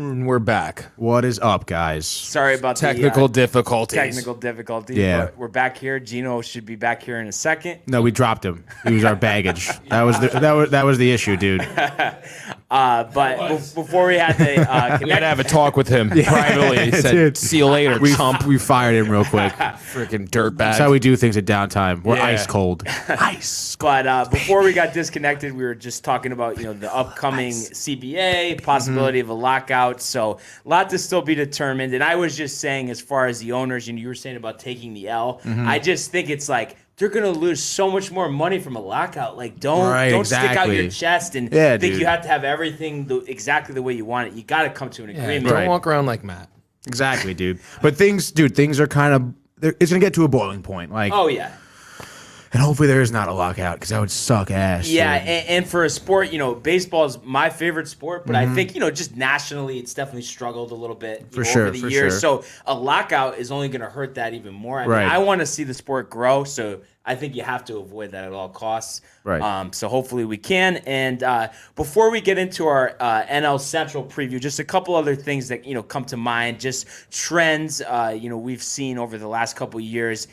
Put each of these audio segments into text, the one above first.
We're back. What is up, guys? Sorry about Technical difficulties. Technical difficulties. Yeah. But we're back here. Gino should be back here in a second. No, we dropped him. He was our baggage. That was the issue, dude. Before we had to We had connect, to have a talk with him privately. He said, Dude. see you later, chump. We fired him real quick. Freaking dirtbag. That's how we do things at downtime. We're Yeah. ice cold. Ice. but before we got disconnected, we were just talking about the upcoming CBA, possibility of a lockout. So a lot to still be determined. And I was just saying, as far as the owners, you were saying about taking the L. I just think it's like they're gonna lose so much more money from a lockout. Like don't stick out your chest and think dude. you have to have everything exactly the way you want it. You got to come to an agreement. Don't walk around like Matt. Exactly, dude. But things are kind of. It's gonna get to a boiling point. Like, Oh yeah. and hopefully there is not a lockout because that would suck ass. Yeah, dude. and for a sport, baseball is my favorite sport, but I think, just nationally, it's definitely struggled a little bit For sure, over the for years. sure. So a lockout is only going to hurt that even more. I Right. mean, I want to see the sport grow, so I think you have to avoid that at all costs. Right. So hopefully we can. And before we get into our NL Central preview, just a couple other things that come to mind, just trends we've seen over the last couple of years.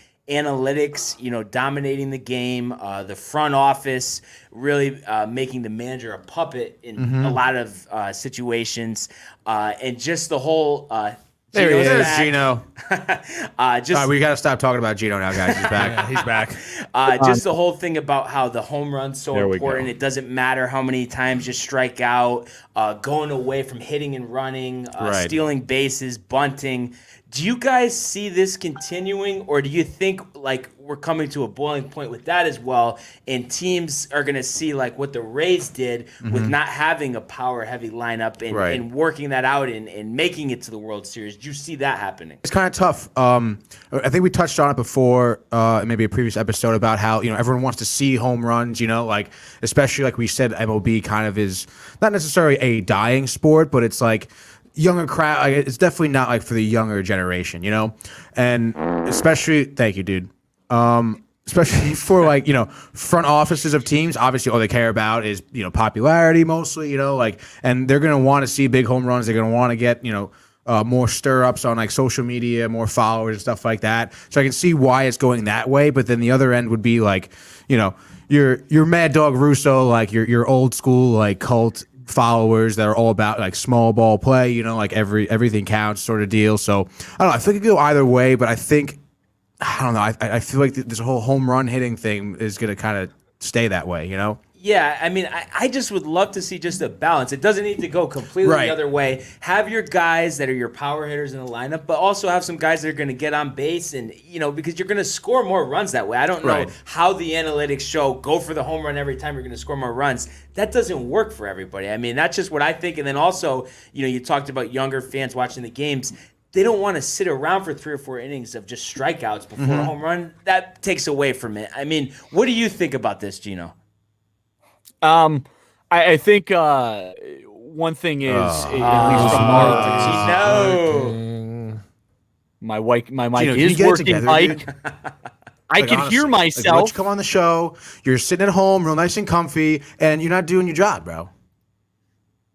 Analytics, dominating the game, the front office really making the manager a puppet in a lot of situations, and just the whole. There he Gino's is, back. Gino. All right, we gotta stop talking about Gino now, guys. He's back. Yeah, he's back. Just the whole thing about how the home run's so There we important. go. It doesn't matter how many times you strike out, going away from hitting and running, Right. stealing bases, bunting. Do you guys see this continuing, or do you think like we're coming to a boiling point with that as well, and teams are going to see like what the Rays did with not having a power-heavy lineup and, Right. and working that out and making it to the World Series? Do you see that happening? It's kind of tough. I think we touched on it before, in maybe a previous episode about how everyone wants to see home runs. Like especially like we said, MLB kind of is not necessarily a dying sport, but it's like younger crowd. Like, it's definitely not like for the younger generation, and especially thank you, dude. Especially for like front offices of teams, obviously all they care about is popularity mostly, and they're gonna want to see big home runs. They're gonna want to get more stir-ups on like social media, more followers and stuff like that. So I can see why it's going that way. But then the other end would be like, your Mad Dog Russo, like your old school like cult followers that are all about like small ball play, like everything counts sort of deal. So I don't know. I think it could go either way, but I don't know. I feel like this whole home run hitting thing is gonna kind of stay that way, Yeah, I mean, I just would love to see just a balance. It doesn't need to go completely Right. the other way. Have your guys that are your power hitters in the lineup, but also have some guys that are going to get on base and, because you're going to score more runs that way. I don't know Right. how the analytics show go for the home run every time you're going to score more runs. That doesn't work for everybody. I mean, that's just what I think. And then also, you talked about younger fans watching the games. They don't want to sit around for 3 or 4 innings of just strikeouts before a home run. That takes away from it. I mean, what do you think about this, Gino? I think one thing is at least from my mic Gino, is can you get it working. together, Mike, dude? I Like, can honestly, hear like, why don't myself. you come on the show? You're sitting at home, real nice and comfy, and you're not doing your job, bro.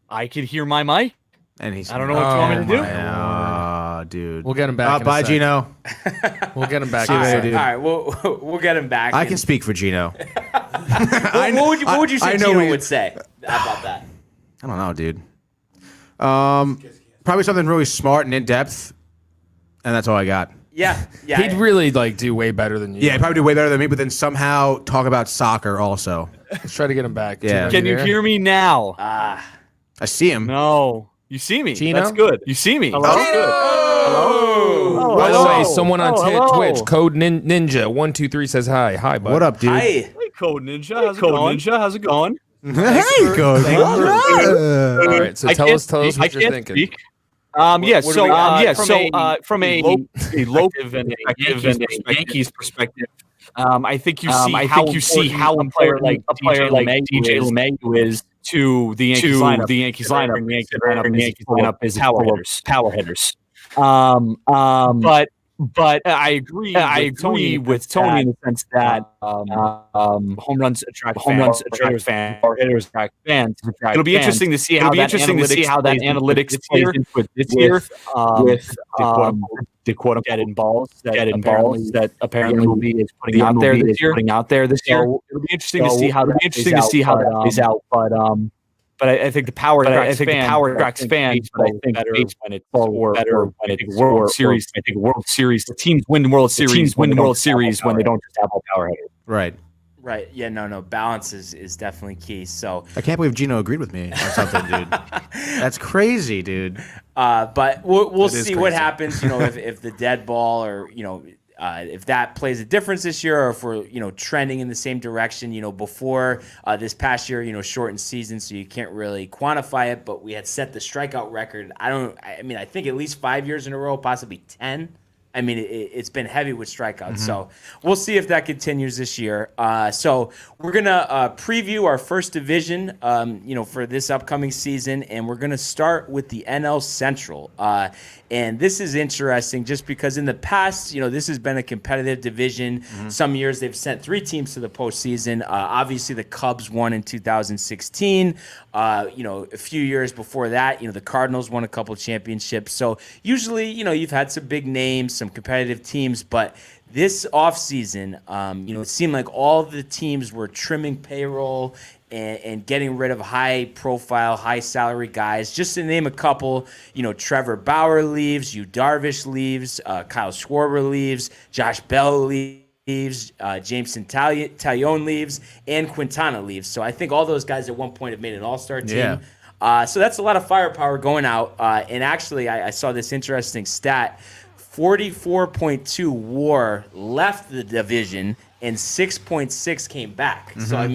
I can hear my mic. And he's. I don't know what you want me to do. Oh, dude. We'll get him back. in a Bye, second. Gino. We'll get him back. See in you a later, second. dude. All right, we'll get him back. I And- can speak for Gino. What would you say I know Gino we- would say about that? I don't know, dude. Probably something really smart and in depth, and that's all I got. Yeah. He'd really do way better than you. Yeah, he'd probably do way better than me, but then somehow talk about soccer also. Let's try to get him back. Yeah. Gino, Can you there? hear me now? I see him. No. You see me. Gino? That's good. You see me. Hello? That's good. Hello. By the way, hello. someone on hello. Twitch, Code Ninja123 says hi. Hi, bud. What up, dude? Hi. Hey, Code Ninja. How's it going? Hey, Coach. All right, so tell us what you're thinking. Speak. From a local and Yankees perspective, I think you see how a player like DJ LeMahieu is to the Yankees lineup. The Yankees lineup is full of power hitters. But But I agree with Tony in the sense that home runs attract fans, or hitters attract fans. It'll be interesting to see how that analytics plays into this year with the quote-unquote that apparently MLB is putting out there this year. So it'll be interesting to see how that plays out. But I think the power attracts fans. But I think when it's World Series. I think World Series teams win World Series when they don't just have all power hitters. Right. Right. Yeah. No. Balance is definitely key. So I can't believe Gino agreed with me on something, dude. That's crazy, dude. But we'll see what happens. If the dead ball or if that plays a difference this year, or if we're trending in the same direction. Before this past year, shortened season, so you can't really quantify it. But we had set the strikeout record. I think at least 5 years in a row, possibly 10. It's been heavy with strikeouts. So we'll see if that continues this year. So we're going to preview our first division, for this upcoming season, and we're going to start with the NL Central. And this is interesting just because in the past, this has been a competitive division. Some years they've sent 3 teams to the postseason. Obviously, the Cubs won in 2016. A few years before that, the Cardinals won a couple championships. So usually, you've had some big names, some competitive teams, but this offseason, it seemed like all the teams were trimming payroll and getting rid of high-profile, high-salary guys. Just to name a couple, Trevor Bauer leaves, Yu Darvish leaves, Kyle Schwarber leaves, Josh Bell leaves, Jameson Taillon leaves, and Quintana leaves. So I think all those guys at one point have made an all-star team. Yeah. So that's a lot of firepower going out. And actually, I saw this interesting stat. 44.2 WAR left the division and 6.6 came back. So,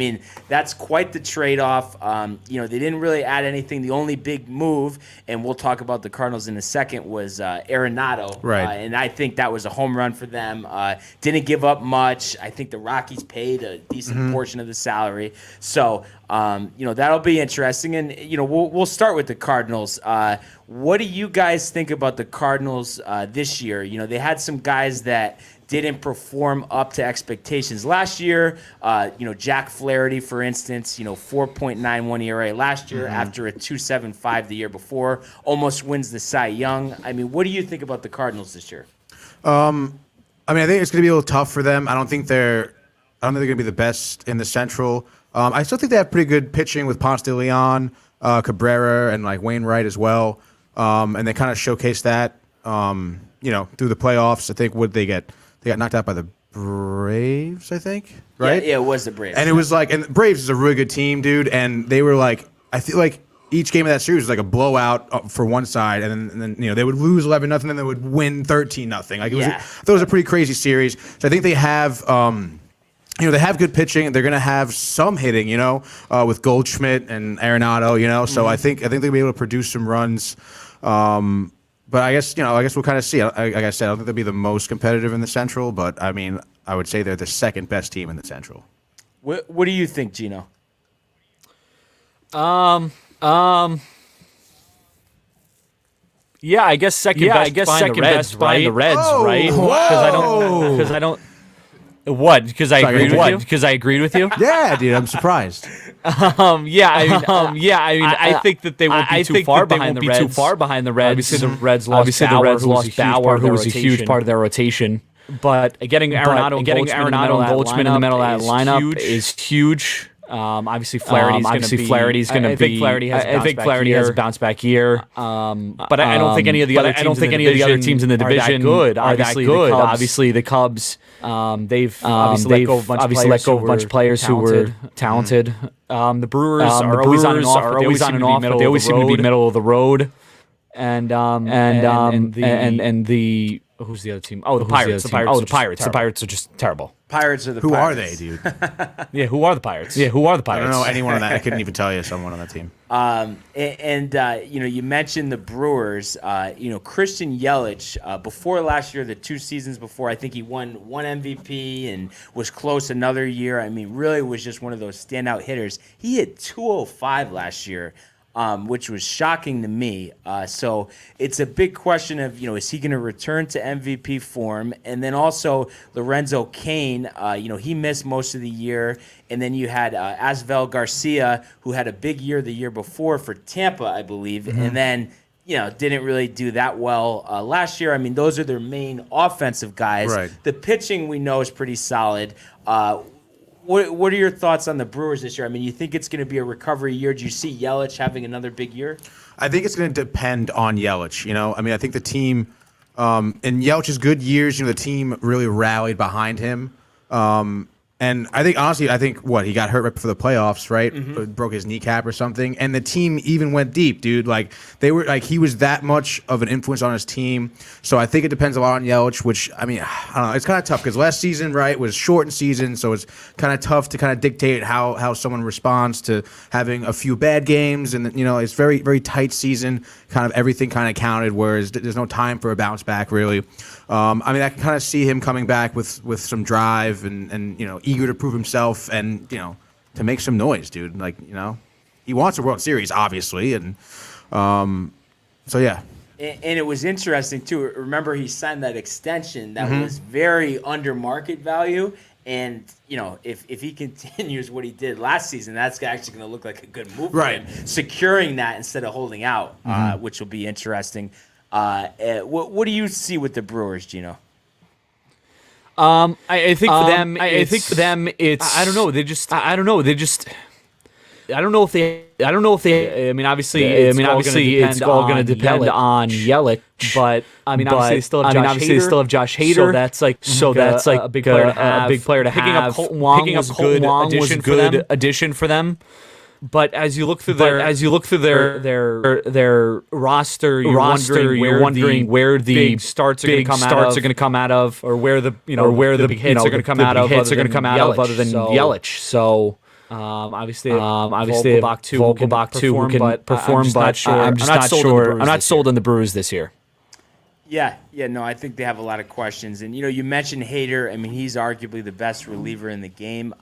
that's quite the trade-off. They didn't really add anything. The only big move, and we'll talk about the Cardinals in a second, was Arenado. Right. And I think that was a home run for them. Didn't give up much. I think the Rockies paid a decent portion of the salary. So, that'll be interesting. And, we'll start with the Cardinals. What do you guys think about the Cardinals this year? They had some guys that didn't perform up to expectations last year. Jack Flaherty, for instance, 4.91 ERA last year after a 2.75 the year before, almost wins the Cy Young. What do you think about the Cardinals this year? I think it's going to be a little tough for them. I don't think they're going to be the best in the Central. I still think they have pretty good pitching with Ponce de Leon, Cabrera, and Wainwright as well. And they kind of showcase that, through the playoffs. I think they got knocked out by the Braves, I think, right? Yeah, it was the Braves. And it was and Braves is a really good team, dude. And they were I feel like each game of that series was a blowout for one side, and then they would lose 11-0, and then they would win 13-0. I thought it was a pretty crazy series. So I think they have. They have good pitching. They're going to have some hitting, with Goldschmidt and Arenado, So I think they'll be able to produce some runs. But I guess we'll kind of see. Like I said, I don't think they'll be the most competitive in the Central, but I would say they're the second best team in the Central. What do you think, Gino? Yeah, I guess second best behind the Reds, right? Because I don't. What? Because I agreed with you? Because I agreed with you? Yeah, dude, I'm surprised. I think that they won't be too far behind the Reds. Obviously, the Reds lost Bauer, who was a huge part of their rotation. But getting Arenado and Goldschmidt in the middle of that lineup is huge. Obviously, Flaherty's going to be. I think Flaherty has a bounce back year. But I don't think any of the other teams in the division are that good. Obviously, the Cubs. They've obviously let go of a bunch of players who were talented. The Brewers are always on and off, but they always seem to be middle of the road. And the who's the other team? Oh, the Pirates. The Pirates are just terrible. Pirates are the Who Pirates. are they, dude? Yeah, who are the Pirates? I don't know anyone on that. I couldn't even tell you someone on that team. You mentioned the Brewers. Christian Yelich, before last year, the 2 seasons before, I think he won 1 MVP and was close another year. Really was just one of those standout hitters. He hit 205 last year. which was shocking to me. So it's a big question of, is he going to return to MVP form? And then also Lorenzo Cain, he missed most of the year. And then you had Asvel Garcia, who had a big year the year before for Tampa, I believe. And then, didn't really do that well last year. I mean, those are their main offensive guys. Right. The pitching we know is pretty solid. What are your thoughts on the Brewers this year? I mean, you think it's going to be a recovery year? Do you see Yelich having another big year? I think it's going to depend on Yelich. I mean, I think the team, in Yelich's good years, the team really rallied behind him. And I think, honestly, he got hurt right before the playoffs, right? Broke his kneecap or something. And the team even went deep, dude. He was that much of an influence on his team. So I think it depends a lot on Yelich, which, I mean, I don't know. It's kind of tough because last season, right, was shortened season. So it's kind of tough to kind of dictate how someone responds to having a few bad games. And, it's very, very tight season. Kind of everything kind of counted, whereas there's no time for a bounce back, really. I mean, I can kind of see him coming back with some drive and eager to prove himself and, to make some noise, dude. He wants a World Series, obviously. And so, yeah. And it was interesting, too. Remember, he signed that extension that was very under market value. And, if he continues what he did last season, that's actually going to look like a good move for him. Securing that instead of holding out, which will be interesting. What do you see with the Brewers, Gino? I think for them, it's. I don't know. I don't know if they. I mean, obviously, it's all going to depend on Yelich. But I mean, obviously, they still have Josh Hader. So that's like a big player to have. Picking up Colton Wong was a good addition for them. But as you look through their roster, you're wondering where the big starts are going to come out of, or where the big hits are going to come out of, other than Yelich. So. Obviously, Vogelbach too, who can perform, but I'm not sold on the Brewers this year. Yeah, no, I think they have a lot of questions. And, you mentioned Hader. I mean, he's arguably the best reliever in the game.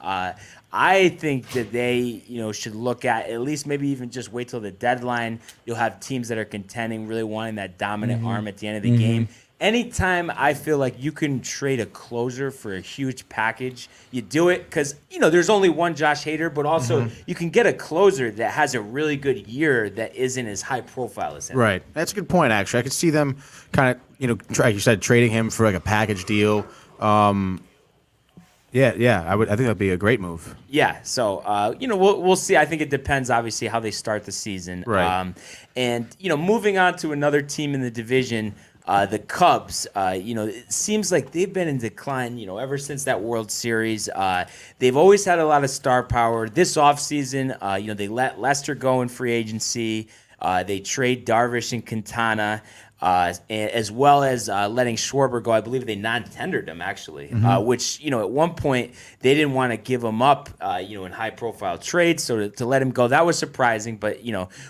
I think that they, should look at least maybe even just wait till the deadline. You'll have teams that are contending, really wanting that dominant arm at the end of the game. Anytime I feel like you can trade a closer for a huge package, you do it because, there's only one Josh Hader, but also you can get a closer that has a really good year that isn't as high profile as him. Right. That's a good point, actually. I could see them kind of, like you said, trading him for like a package deal. Yeah, I think that'd be a great move. Yeah, so we'll see. I think it depends, obviously, how they start the season. Right. And moving on to another team in the division, the Cubs. It seems like they've been in decline. Ever since that World Series, they've always had a lot of star power. This offseason, they let Lester go in free agency. They trade Darvish and Quintana. As well as letting Schwarber go. I believe they non-tendered him, actually, which, at one point they didn't want to give him up, in high-profile trades. So to let him go, that was surprising. But,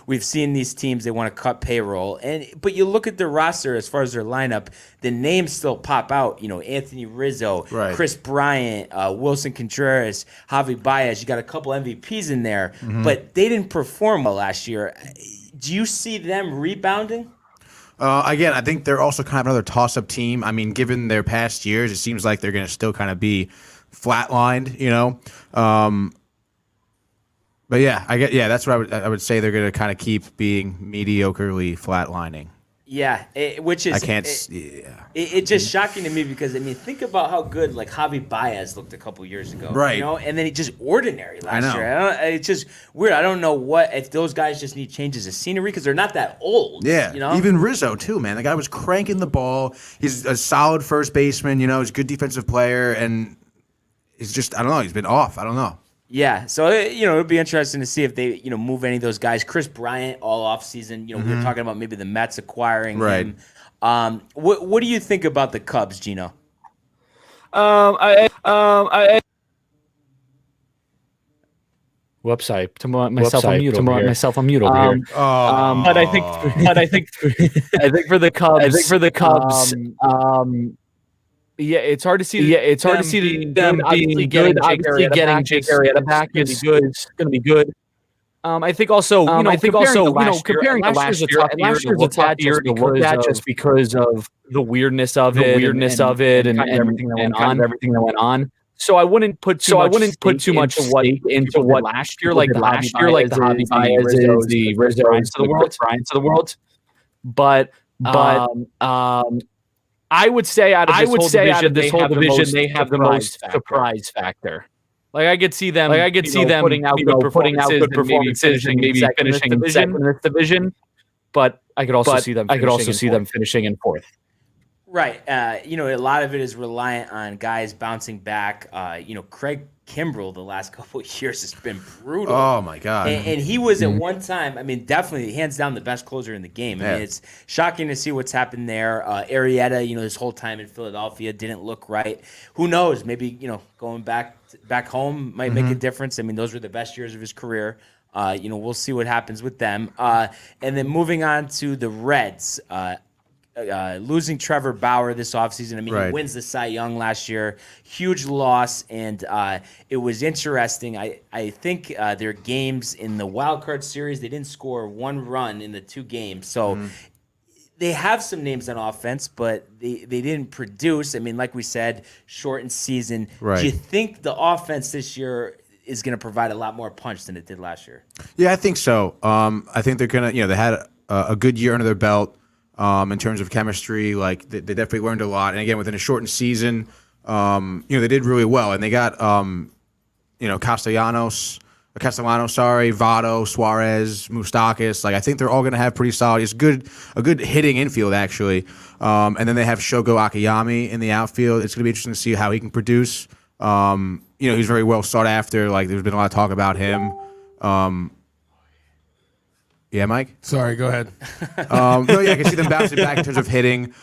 we've seen these teams, they want to cut payroll. But you look at their roster as far as their lineup, the names still pop out. Anthony Rizzo, right. Chris Bryant, Wilson Contreras, Javi Baez. You got a couple MVPs in there. But they didn't perform well last year. Do you see them rebounding? Again, I think they're also kind of another toss-up team. I mean, given their past years, it seems like they're going to still kind of be flatlined, But yeah, that's what I would say. They're going to kind of keep being mediocrely flatlining. Yeah, which is it's just shocking to me because think about how good like Javi Baez looked a couple years ago, right? And then he just ordinary last year. It's just weird. I don't know if those guys just need changes of scenery because they're not that old. Yeah, even Rizzo too, man. The guy was cranking the ball. He's a solid first baseman. He's a good defensive player, and he's just I don't know. He's been off. I don't know. Yeah, so it'll be interesting to see if they move any of those guys. Chris Bryant all off season. We were talking about maybe the Mets acquiring him. What do you think about the Cubs, Gino? Whoops! I put myself on mute over here. But I think for the Cubs, yeah, it's hard to see. Them being good. Obviously, getting Jake Arrieta back is good. It's going to be good. I think also, comparing to last year, last year's a tough year to look at just because of the weirdness of it, and everything that went on. So I wouldn't put too much stake into what last year, like the Javi Baez's, the Rizzos, the Bryants of the world. But I would say out of this whole division, they have the most surprise factor. Like I could see them putting out good performances and maybe finishing second in this division. But I could also see them finishing in fourth. Right. A lot of it is reliant on guys bouncing back. Craig Kimbrell the last couple of years has been brutal. Oh, my God. And he was at one time, definitely hands down the best closer in the game. Yeah. It's shocking to see what's happened there. Arrieta, this whole time in Philadelphia didn't look right. Who knows? Maybe, going back home might make a difference. Those were the best years of his career. We'll see what happens with them. And then moving on to the Reds. Losing Trevor Bauer this offseason. He wins the Cy Young last year. Huge loss, and it was interesting. I think their games in the wild card series, they didn't score one run in the 2 games. So they have some names on offense, but they didn't produce. Like we said, shortened season. Right. Do you think the offense this year is going to provide a lot more punch than it did last year? Yeah, I think so. I think they're going to, they had a good year under their belt. In terms of chemistry, like they definitely learned a lot. And again, within a shortened season, they did really well. And they got, Castellanos, Votto, Suarez, Moustakas. Like I think they're all going to have pretty solid. It's a good hitting infield actually. And then they have Shogo Akiyami in the outfield. It's going to be interesting to see how he can produce. He's very well sought after. Like there's been a lot of talk about him. Yeah, Mike? Sorry, go ahead. I can see them bouncing back in terms of hitting.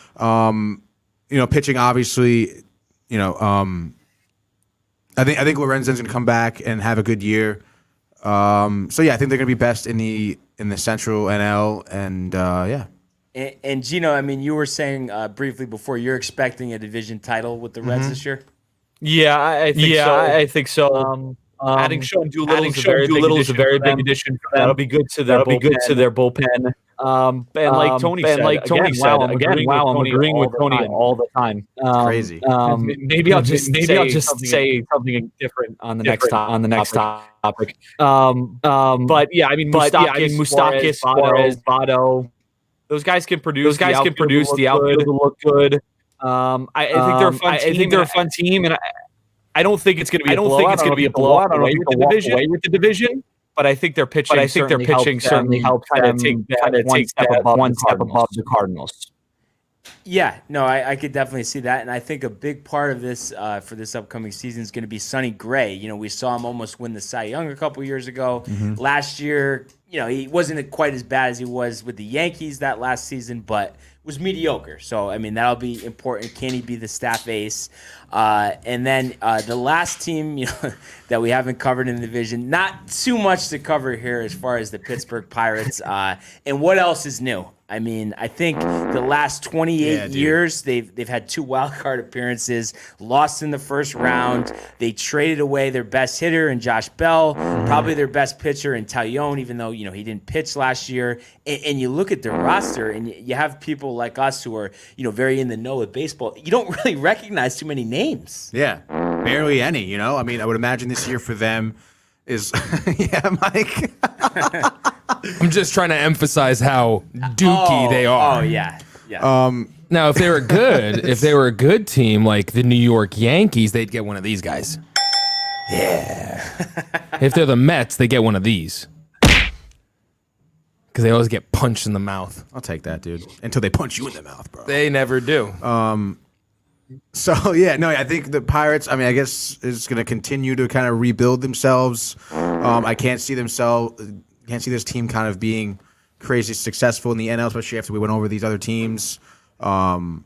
Pitching, obviously, I think Lorenzen's going to come back and have a good year. I think they're going to be best in the Central NL, and yeah. And Gino, you were saying briefly before you're expecting a division title with the Reds this year? Yeah, I think so. Adding Sean Doolittle is a very big addition for them. That'll be good to their bullpen. And like Tony said, I'm agreeing with Tony all the time. Crazy. Maybe I'll just say something different on the next topic. But yeah, Moustakas, Suarez, Votto, those guys can produce. The outfield will look good. I think they're a fun team, and I don't think it's going to be a blowout away with the division, but I think their pitching certainly helps kind of take one step above the Cardinals. Yeah, no, I could definitely see that, and I think a big part of this for this upcoming season is going to be Sonny Gray. We saw him almost win the Cy Young a couple years ago. Last year, he wasn't quite as bad as he was with the Yankees that last season, but was mediocre. So, that'll be important. Can he be the staff ace? And then the last team, that we haven't covered in the division, not too much to cover here as far as the Pittsburgh Pirates. And what else is new? I think the last 28 years, they've had 2 wild card appearances, lost in the first round. They traded away their best hitter in Josh Bell, probably their best pitcher in Taillon, even though, he didn't pitch last year. And you look at their roster, and you have people like us who are, very in the know with baseball. You don't really recognize too many names. Yeah, barely any, I would imagine this year for them is, yeah, Mike. I'm just trying to emphasize how dookie they are. Oh, yeah. Now, if they were a good team like the New York Yankees, they'd get one of these guys. Yeah. If they're the Mets, they get one of these. Because they always get punched in the mouth. I'll take that, dude. Until they punch you in the mouth, bro. They never do. So, yeah, no, I think the Pirates, I guess is going to continue to kind of rebuild themselves. I can't see this team kind of being crazy successful in the NL, especially after we went over these other teams. Best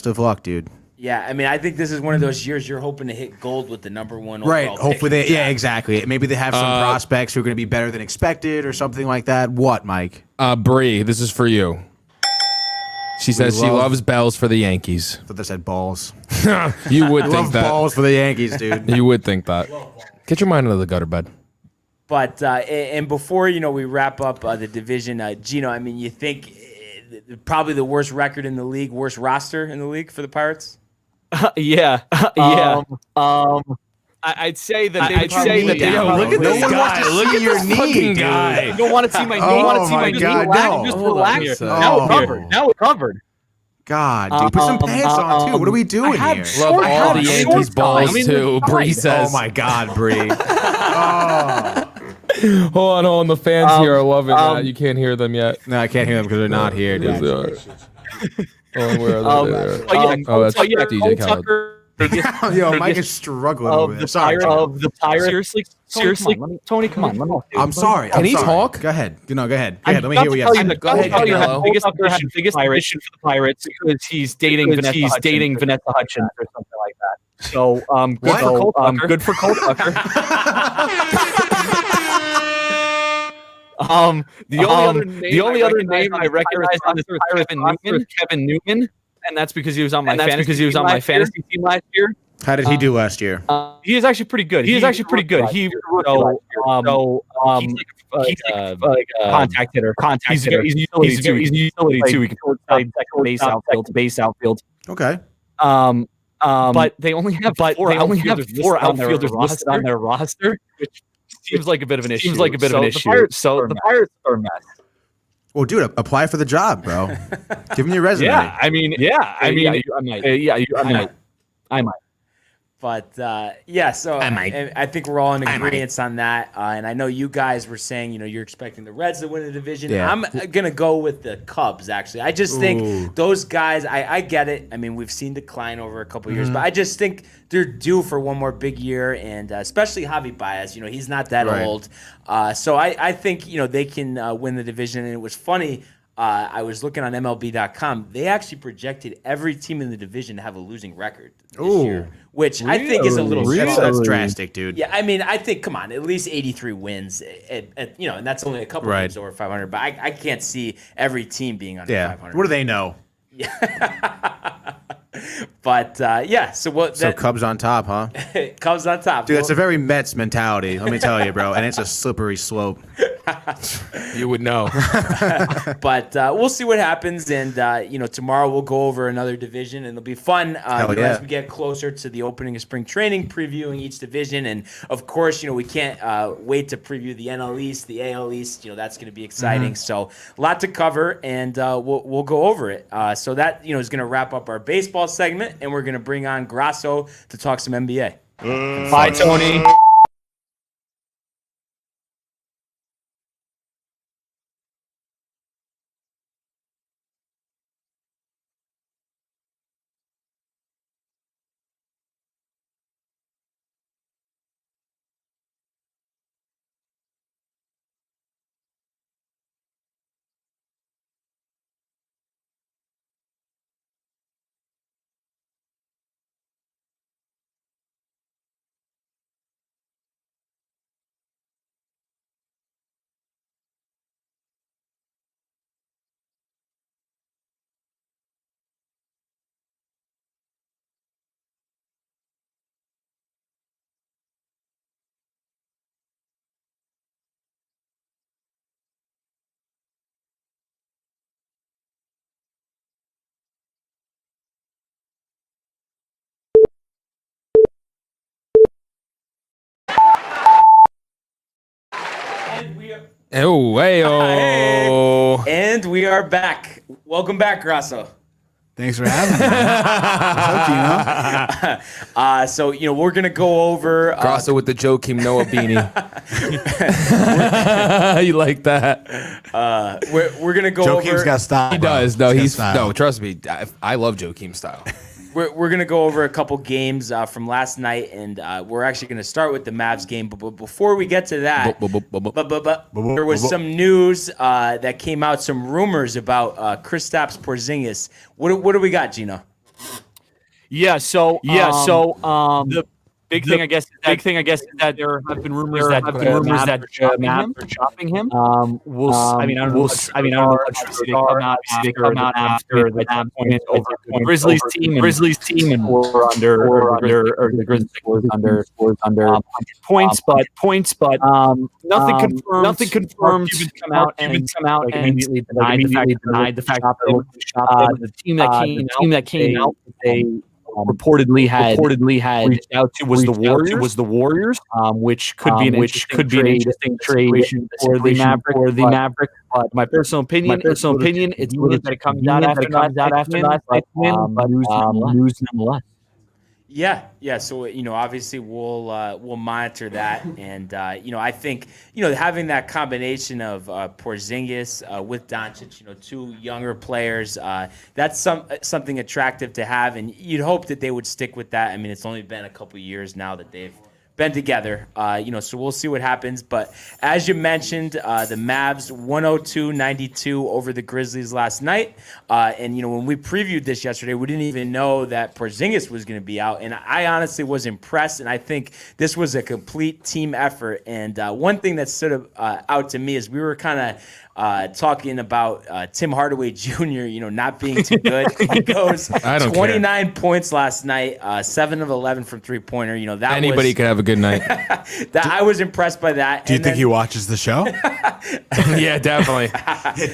of luck, dude. Yeah, I think this is one of those years you're hoping to hit gold with the number 1 overall right. Hopefully pick. Yeah, exactly. Maybe they have some prospects who are going to be better than expected or something like that. What, Mike? Bree, this is for you. She says she loves bells for the Yankees. I thought they said balls. You would think that. Balls for the Yankees, dude. You would think that. Get your mind out of the gutter, bud. But and before we wrap up the division, Gino, I mean, you think probably the worst record in the league, worst roster in the league for the Pirates? Yeah. I'd say that look at this guy. Look at this fucking guy. You don't want to see my knee. Oh my God, no. Just Hold relax. on. Now we're Oh. covered. Now we're covered. God, dude, put some pants on too. What are we doing here? Love all the Yankees balls too. Bree says. Oh my God, Bree. Oh. Hold on. The fans here are loving that. You can't hear them yet. No, I can't hear them because they're not here, dude. Where are they? That's DJ Khaled. Yo, Mike is struggling over there. The Pirates. Seriously, Tony, come on. Let me. I'm sorry. Can he talk? Go ahead. Go ahead. Let me hear what you have to say. Go ahead, Kimbrell. Biggest issue for the Pirates because he's dating Vanessa Hudgens or something like that. So good for Cole Tucker. The only other name I recognize on this is Kevin Newman, and that's because he was on my fantasy team last year. How did he do last year? He is actually pretty good. He's actually pretty good. He's like a contact hitter. He's utility too. He can play base outfield. Okay. But they only have four outfielders listed on their roster, which seems like a bit of an issue. So the Pirates are a mess. Well, dude, apply for the job, bro. Give me your resume. I might. But so I think we're all in agreement on that. And I know you guys were saying, you're expecting the Reds to win the division. Yeah. I'm gonna go with the Cubs. Actually, I just think those guys. I get it. I mean, we've seen decline over a couple of years, but I just think they're due for one more big year, and especially Javi Baez. He's not that old. So I think they can win the division. And it was funny. I was looking on MLB.com. They actually projected every team in the division to have a losing record this year, which I think is a little That's drastic, dude. Yeah, I mean, I think, come on, at least 83 wins, and that's only a couple of teams over 500. But I can't see every team being under 500. What do they know? But so Cubs on top, huh? Cubs on top, dude. It's a very Mets mentality. Let me tell you, bro, and it's a slippery slope. You would know. But we'll see what happens, and tomorrow we'll go over another division, and it'll be fun as we get closer to the opening of spring training, previewing each division, and of course, we can't wait to preview the NL East, the AL East. That's going to be exciting. So a lot to cover, and we'll go over it. So that is going to wrap up our baseball segment, and we're going to bring on Grasso to talk some NBA. Bye, Tony. And we are back. Welcome back, Grasso. Thanks for having me. What's up, So we're gonna go over Grasso with the Joakim Noah beanie. You like that? We're gonna go over. Joakim's got style. He does. No, trust me. I love Joakim's style. We're going to go over a couple games from last night, and we're actually going to start with the Mavs game. But before we get to that, there was some news that came out, some rumors about Kristaps Porzingis. What do we got, Gino? The big thing, I guess, is that there have been rumors that Mavs are chopping him. I mean, I don't know they come out after the point over the Grizzlies team, and we're the Grizzlies under points, but nothing confirmed. Come out and immediately denied the fact that the team that came out, they reportedly had reached out to was the Warriors, which could be an interesting trade for the Maverick. But my personal opinion, it's really that it comes out after that win, but news nonetheless. Yeah. So obviously we'll monitor that, and I think having that combination of Porzingis with Doncic, two younger players, that's something attractive to have, and you'd hope that they would stick with that. I mean, it's only been a couple years now that they've been together, so we'll see what happens. But as you mentioned, the Mavs 102-92 over the Grizzlies last night. And, when we previewed this yesterday, we didn't even know that Porzingis was going to be out. And I honestly was impressed, and I think this was a complete team effort. And one thing that stood out to me is we were kind of talking about Tim Hardaway Jr., not being too good. He goes 29 points last night, 7 of 11 from three-pointer. Anybody could have a good night. I was impressed by that. Do you think he watches the show? Yeah, definitely.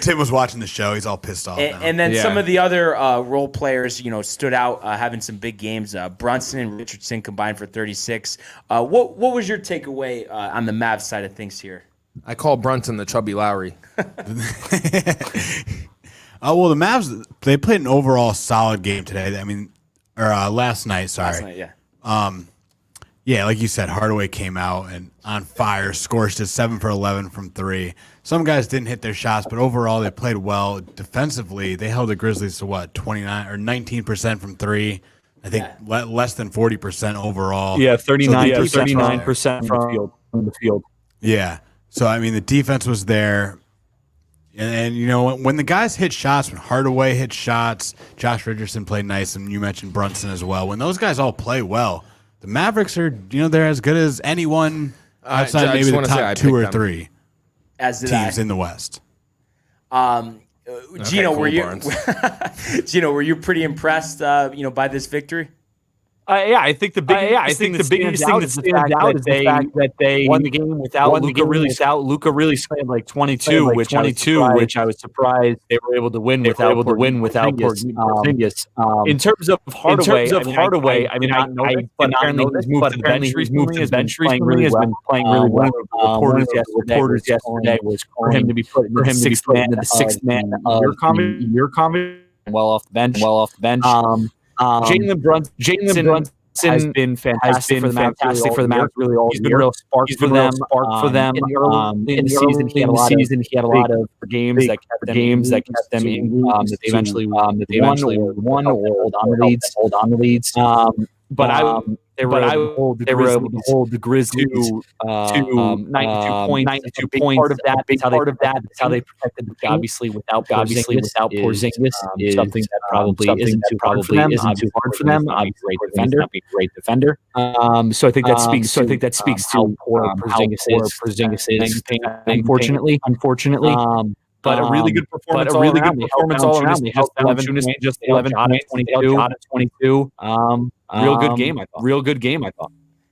Tim was watching the show. He's all pissed off now. And then some of the other role players, stood out, having some big games. Brunson and Richardson combined for 36. What was your takeaway on the Mavs side of things here? I call Brunson the chubby Lowry. Well, the Mavs, they played an overall solid game today. I mean, or last night, sorry. Last night, yeah. Yeah, like you said, Hardaway came out and on fire, scorched it 7 for 11 from 3. Some guys didn't hit their shots, but overall they played well. Defensively, they held the Grizzlies to 29 or 19% from 3. I think less than 40% overall. Yeah, 39% from the field. Yeah. So, I mean, the defense was there. And when the guys hit shots, when Hardaway hit shots, Josh Richardson played nice, and you mentioned Brunson as well. When those guys all play well, the Mavericks are, they're as good as anyone outside maybe the top 2 or 3 teams in the West. Gino, were you pretty impressed, by this victory? I think the biggest thing that stands out is the fact that they won the game without Luka. Really played like 22, which I was surprised they were able to win without Porzingis. In terms of Hardaway, I mean, I apparently he's moved to the bench recently. Has been playing really well. Reporters yesterday was for him to be put into the sixth man year comment. Well off the bench. Jalen Brunson has been fantastic for the Mavs really all year. He's been a real spark for them. In the season, he had a lot of games that kept them in that they eventually won or hold on the leads. They were able to hold the Grizzlies to 92 points. Part of that is how they protected the game. Obviously, without Porzingis is something that probably isn't too hard for them. Obviously, great defender. So I think that speaks to how poor Porzingis is. Unfortunately. But a really good performance all around. They helped just 11 points, 22. Real good game, I thought.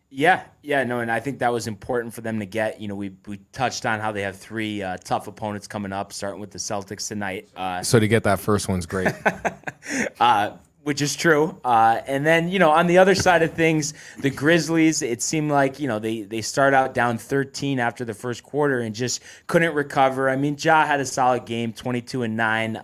Yeah, no, and I think that was important for them to get. We touched on how they have 3 tough opponents coming up, starting with the Celtics tonight. So to get that first one's great. Which is true. And then, on the other side of things, the Grizzlies, it seemed like, they start out down 13 after the first quarter and just couldn't recover. I mean, Ja had a solid game, 22 and 9.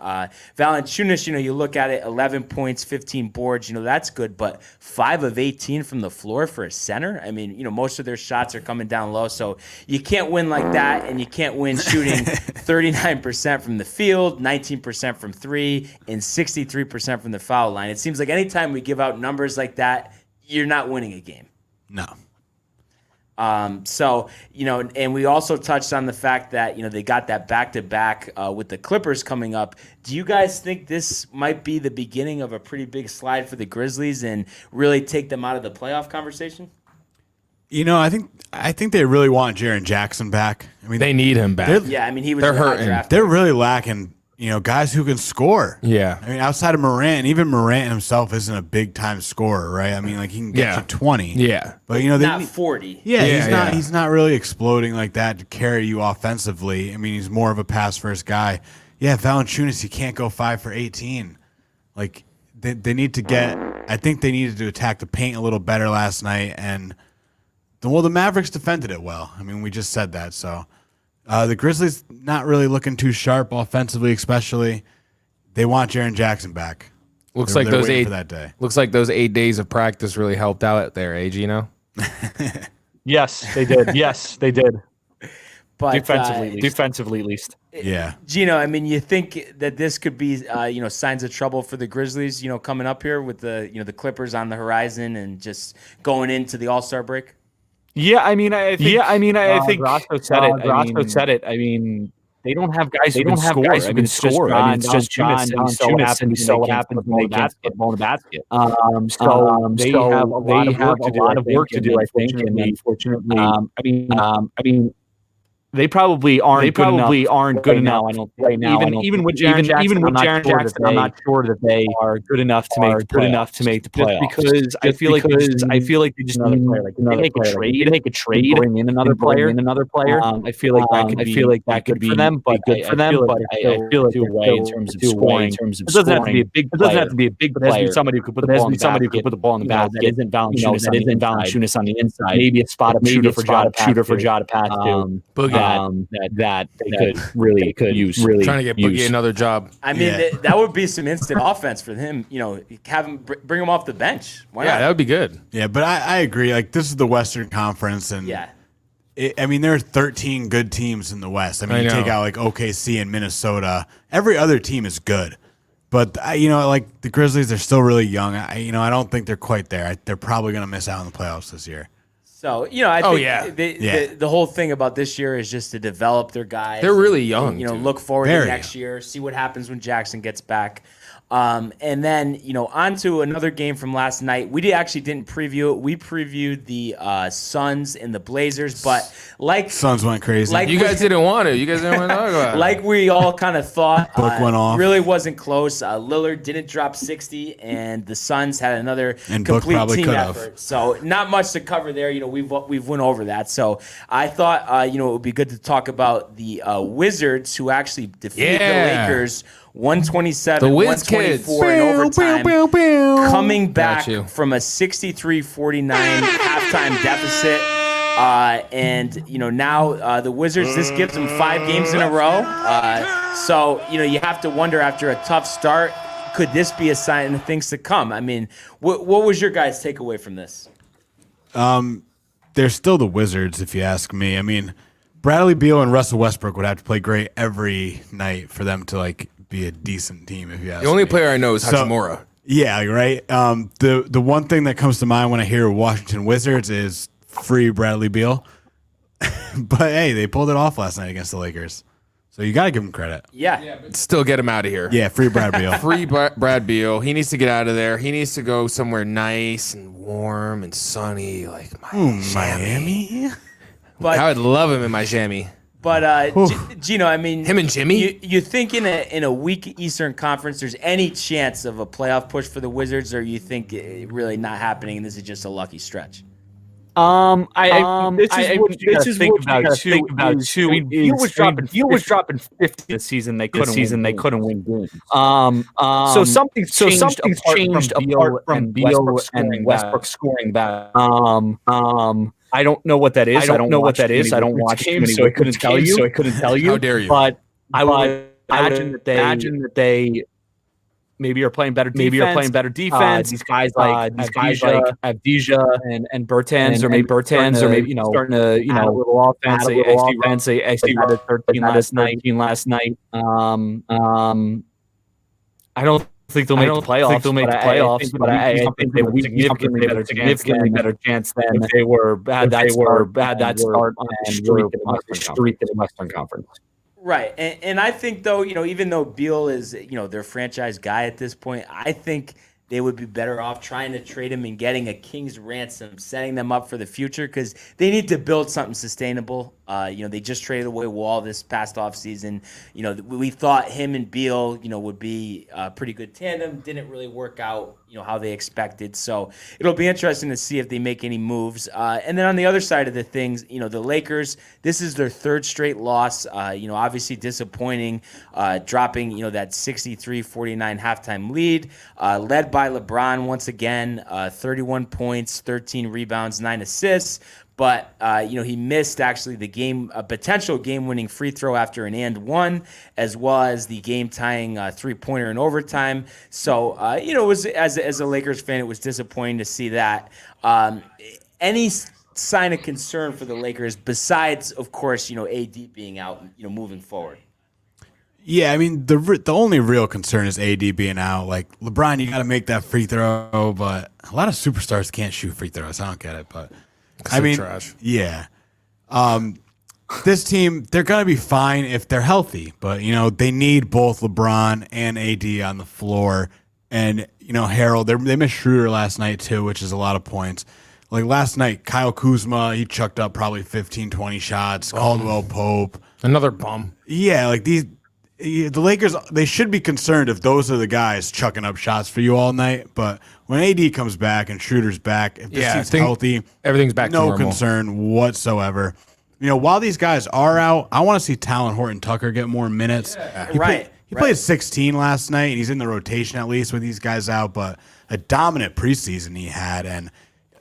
Valanciunas, you look at it, 11 points, 15 boards, that's good, but 5 of 18 from the floor for a center. I mean, most of their shots are coming down low, so you can't win like that, and you can't win shooting 39% from the field, 19% from 3, and 63% from the foul line. It seems like anytime we give out numbers like that, you're not winning a game. No. So, and we also touched on the fact that, they got that back-to-back with the Clippers coming up. Do you guys think this might be the beginning of a pretty big slide for the Grizzlies and really take them out of the playoff conversation? I think they really want Jaren Jackson back. I mean, They need him back. Yeah, I mean, he was. They're a high hurting. draft they're pick. really lacking, guys who can score. Yeah. I mean, outside of Morant, even Morant himself isn't a big time scorer, right? I mean, like he can get Yeah. you 20. Yeah. But they not need- 40. Yeah, Yeah, he's not really exploding like that to carry you offensively. I mean, he's more of a pass first guy. Yeah, Valanciunas, he can't go 5 for 18. Like they need to get. I think they needed to attack the paint a little better last night, and the Mavericks defended it well. I mean, we just said that. So the Grizzlies not really looking too sharp offensively, especially. They want Jaren Jackson back. Looks They're like those waiting 8 for that day. Looks like those 8 days of practice really helped out there, Gino. Yes, they did. Yes, they did. But Defensively, at least. Yeah. Gino, I mean, you think that this could be, signs of trouble for the Grizzlies, coming up here with the Clippers on the horizon and just going into the All-Star break? Yeah, I mean, I think Roscoe said it. I mean, they don't have guys who can score. I mean, it's just John. So what happens when they can't get the ball in the basket. So they have a lot of work to do. I think, and unfortunately, I mean. They probably aren't good enough. I don't right now. Even with Jaren Jackson, I'm not sure that they are good enough to make the playoffs. Because I feel like they just need another player. They make a trade, bring in another player. I feel like that could be for them, but good for them. But I feel like way in terms of scoring. It doesn't have to be a big player. It doesn't have to be a big player. Somebody who could put the ball in the basket. That isn't Valanciunas on the inside. Maybe a spot up shooter for Ja to pass to. Boogie. That they could use. Trying to get Boogie another job. I mean, that would be some instant offense for him. Have him bring him off the bench. Why not? That would be good. Yeah, but I agree. Like, this is the Western Conference, and there are 13 good teams in the West. I mean, you take out like OKC and Minnesota. Every other team is good. But like the Grizzlies, they're still really young. I don't think they're quite there. They're probably going to miss out on the playoffs this year. So, I think the whole thing about this year is just to develop their guys. They're really young. Look forward to next year, see what happens when Jackson gets back. And then, on to another game from last night. We actually didn't preview it. We previewed the Suns and the Blazers, but Suns went crazy. You guys didn't want to. You guys didn't want to talk about it. Like we all kind of thought. Book went off. Really wasn't close. Lillard didn't drop 60, and the Suns had another and Book complete probably team could have. effort. So not much to cover there. We've went over that. So I thought it would be good to talk about the Wizards, who actually defeated the Lakers 127, The Wiz 124 in overtime, coming back from a 63-49 halftime deficit. And now the Wizards, this gives them 5 games in a row. So you have to wonder, after a tough start, could this be a sign of things to come? I mean, what was your guys' takeaway from this? They're still the Wizards, if you ask me. I mean, Bradley Beal and Russell Westbrook would have to play great every night for them to be a decent team, if you ask me. The only player I know is Hachimura. Yeah, right. The one thing that comes to mind when I hear Washington Wizards is free Bradley Beal. But hey, they pulled it off last night against the Lakers. So you got to give them credit. Yeah. But still get him out of here. Yeah, free Brad Beal. Free Brad Beal. He needs to get out of there. He needs to go somewhere nice and warm and sunny, like Miami. But I would love him in Miami. But Gino, I mean, him and Jimmy. You think in a weak Eastern Conference, there's any chance of a playoff push for the Wizards, or you think it really not happening, and this is just a lucky stretch? This is what you think about too. I mean, Beal was dropping 50 this season. They couldn't win games. So something's changed apart from Beal and Westbrook scoring back. I don't know what that is. I don't know what that is. I don't watch games, so I couldn't tell you. How dare you? But I would imagine that they maybe are playing better defense. These guys like Avdija and Bertans, or maybe starting to add a little offense. I see added 13 last night. I don't think they'll make the playoffs. But I think they will significantly better chance than if they had that start and streak in the Western Conference. Right, and I think though, even though Beal is their franchise guy at this point, I think they would be better off trying to trade him and getting a king's ransom, setting them up for the future because they need to build something sustainable. They just traded away Wall this past offseason. We thought him and Beal, would be a pretty good tandem. Didn't really work out, how they expected. So it'll be interesting to see if they make any moves. And then on the other side of the things, the Lakers, this is their third straight loss. Obviously disappointing, dropping, that 63-49 halftime lead, led by LeBron once again, 31 points, 13 rebounds, 9 assists. But, he missed actually the potential game-winning free throw after an and one, as well as the game-tying three-pointer in overtime. So, it was as a Lakers fan, it was disappointing to see that. Any sign of concern for the Lakers besides, of course, AD being out, moving forward? Yeah, I mean, the only real concern is AD being out. Like, LeBron, you got to make that free throw, but a lot of superstars can't shoot free throws. I don't get it, but... I mean, trash. Yeah. This team, they're going to be fine if they're healthy. But, they need both LeBron and AD on the floor. And, Harold, they missed Schroeder last night, too, which is a lot of points. Like, last night, Kyle Kuzma, he chucked up probably 15, 20 shots. Caldwell Pope. Another bum. Yeah, like the Lakers, they should be concerned if those are the guys chucking up shots for you all night. But when AD comes back and Schroeder's back, if this team's healthy, everything's back to normal. No concern whatsoever. While these guys are out, I want to see Talon Horton-Tucker get more minutes. Yeah. He played 16 last night, and he's in the rotation at least with these guys out, but a dominant preseason he had. And,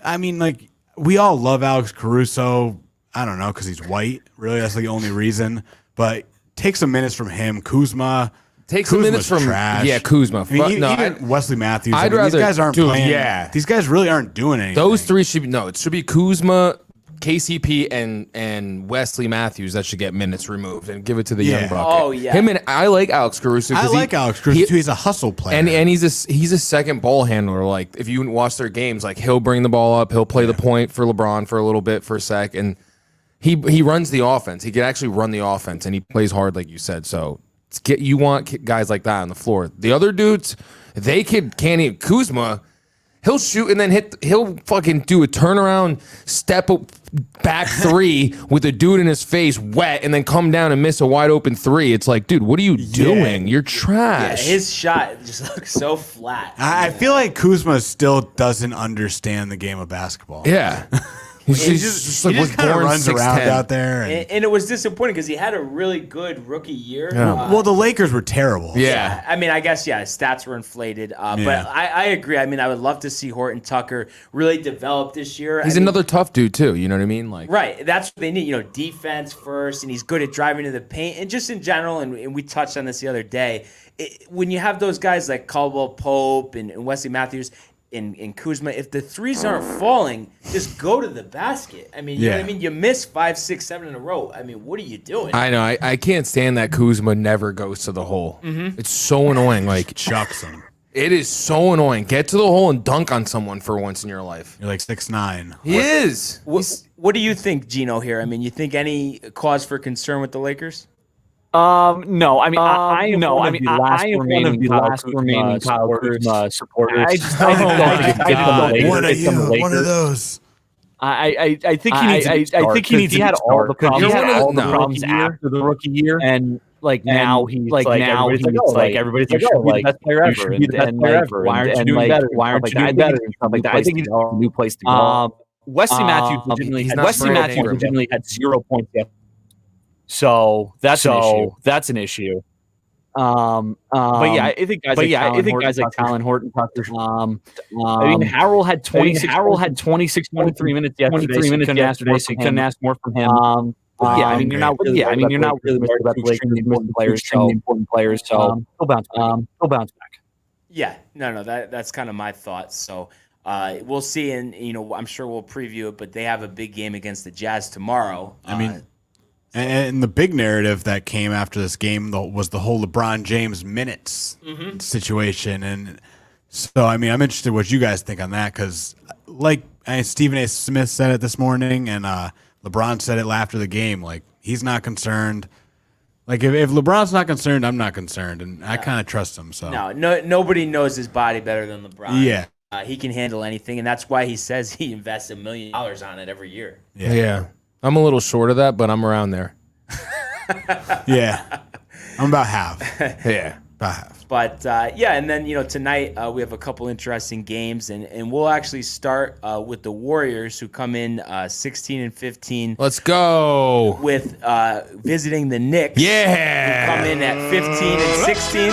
I mean, like, we all love Alex Caruso. I don't know, because he's white. Really, that's the only reason. But take some minutes from him. Kuzma. Take some minutes from trash. Yeah, Kuzma. I mean, even Wesley Matthews. I'd rather, these guys aren't playing. Yeah. These guys really aren't doing anything. Those three should be it should be Kuzma, KCP, and Wesley Matthews that should get minutes removed and give it to the young bucket. Oh yeah. I like Alex Caruso. I like Alex Caruso too. He's a hustle player, and he's a second ball handler. Like if you watch their games, like he'll bring the ball up, he'll play the point for LeBron for a little bit for a sec, and he runs the offense. He can actually run the offense, and he plays hard, like you said. So you want guys like that on the floor. The other dudes, can't even. Kuzma, he'll shoot and then he'll fucking do a turnaround step back three with a dude in his face wet and then come down and miss a wide open three. It's like, dude, what are you doing? You're trash. Yeah, his shot just looks so flat. I feel like Kuzma still doesn't understand the game of basketball. Yeah. He just kind of runs 6'10". around out there. And it was disappointing because he had a really good rookie year. Yeah. Well, the Lakers were terrible. Yeah. I mean, I guess, his stats were inflated. But I agree. I mean, I would love to see Horton-Tucker really develop this year. He's another tough dude, too. You know what I mean? Like, right. That's what they need. Defense first, and he's good at driving to the paint. And just in general, and we touched on this the other day, when you have those guys like Caldwell Pope and Wesley Matthews, in Kuzma, if the threes aren't falling, just go to the basket. I mean, you know what I mean? You miss 5, 6, 7 in a row. I mean, what are you doing? I know. I can't stand that Kuzma never goes to the hole. Mm-hmm. It's so annoying. Like, chucks him. It is so annoying. Get to the hole and dunk on someone for once in your life. You're like 6'9". He is. What do you think, Gino, here? I mean, you think any cause for concern with the Lakers? No, I mean, I am one of the last remaining Kyle Kuzma supporters. I just don't think one of those. I think he needs. I think he needs. He had all the problems after the rookie year, and now he's like everybody's like, oh, like the best player ever, and why aren't you doing better? Why aren't you doing better? And stuff like that. I think he's a new place to go. Wesley Matthews legitimately had 0 points yet. So that's an issue. But yeah, I think guys like Talon Horton-Tucker. I mean, Harrell had 26, 23 minutes yesterday, so you couldn't ask more from him. I mean, you're not really worried about the Lakers important players. So he'll bounce back. Yeah, no, that's kind of my thoughts. So we'll see, and I'm sure we'll preview it. But they have a big game against the Jazz tomorrow. I mean. And the big narrative that came after this game was the whole LeBron James minutes situation. And so, I mean, I'm interested what you guys think on that because, Stephen A. Smith said it this morning and LeBron said it after the game. Like, he's not concerned. Like if LeBron's not concerned, I'm not concerned, and I kind of trust him. So nobody knows his body better than LeBron. Yeah. He can handle anything, and that's why he says he invests $1 million on it every year. Yeah. I'm a little short of that, but I'm around there. Yeah. I'm about half. Yeah. About half. But and then tonight we have a couple interesting games, and we'll actually start with the Warriors, who come in 16-15. Let's go With visiting the Knicks. Yeah. Who come in at 15-16.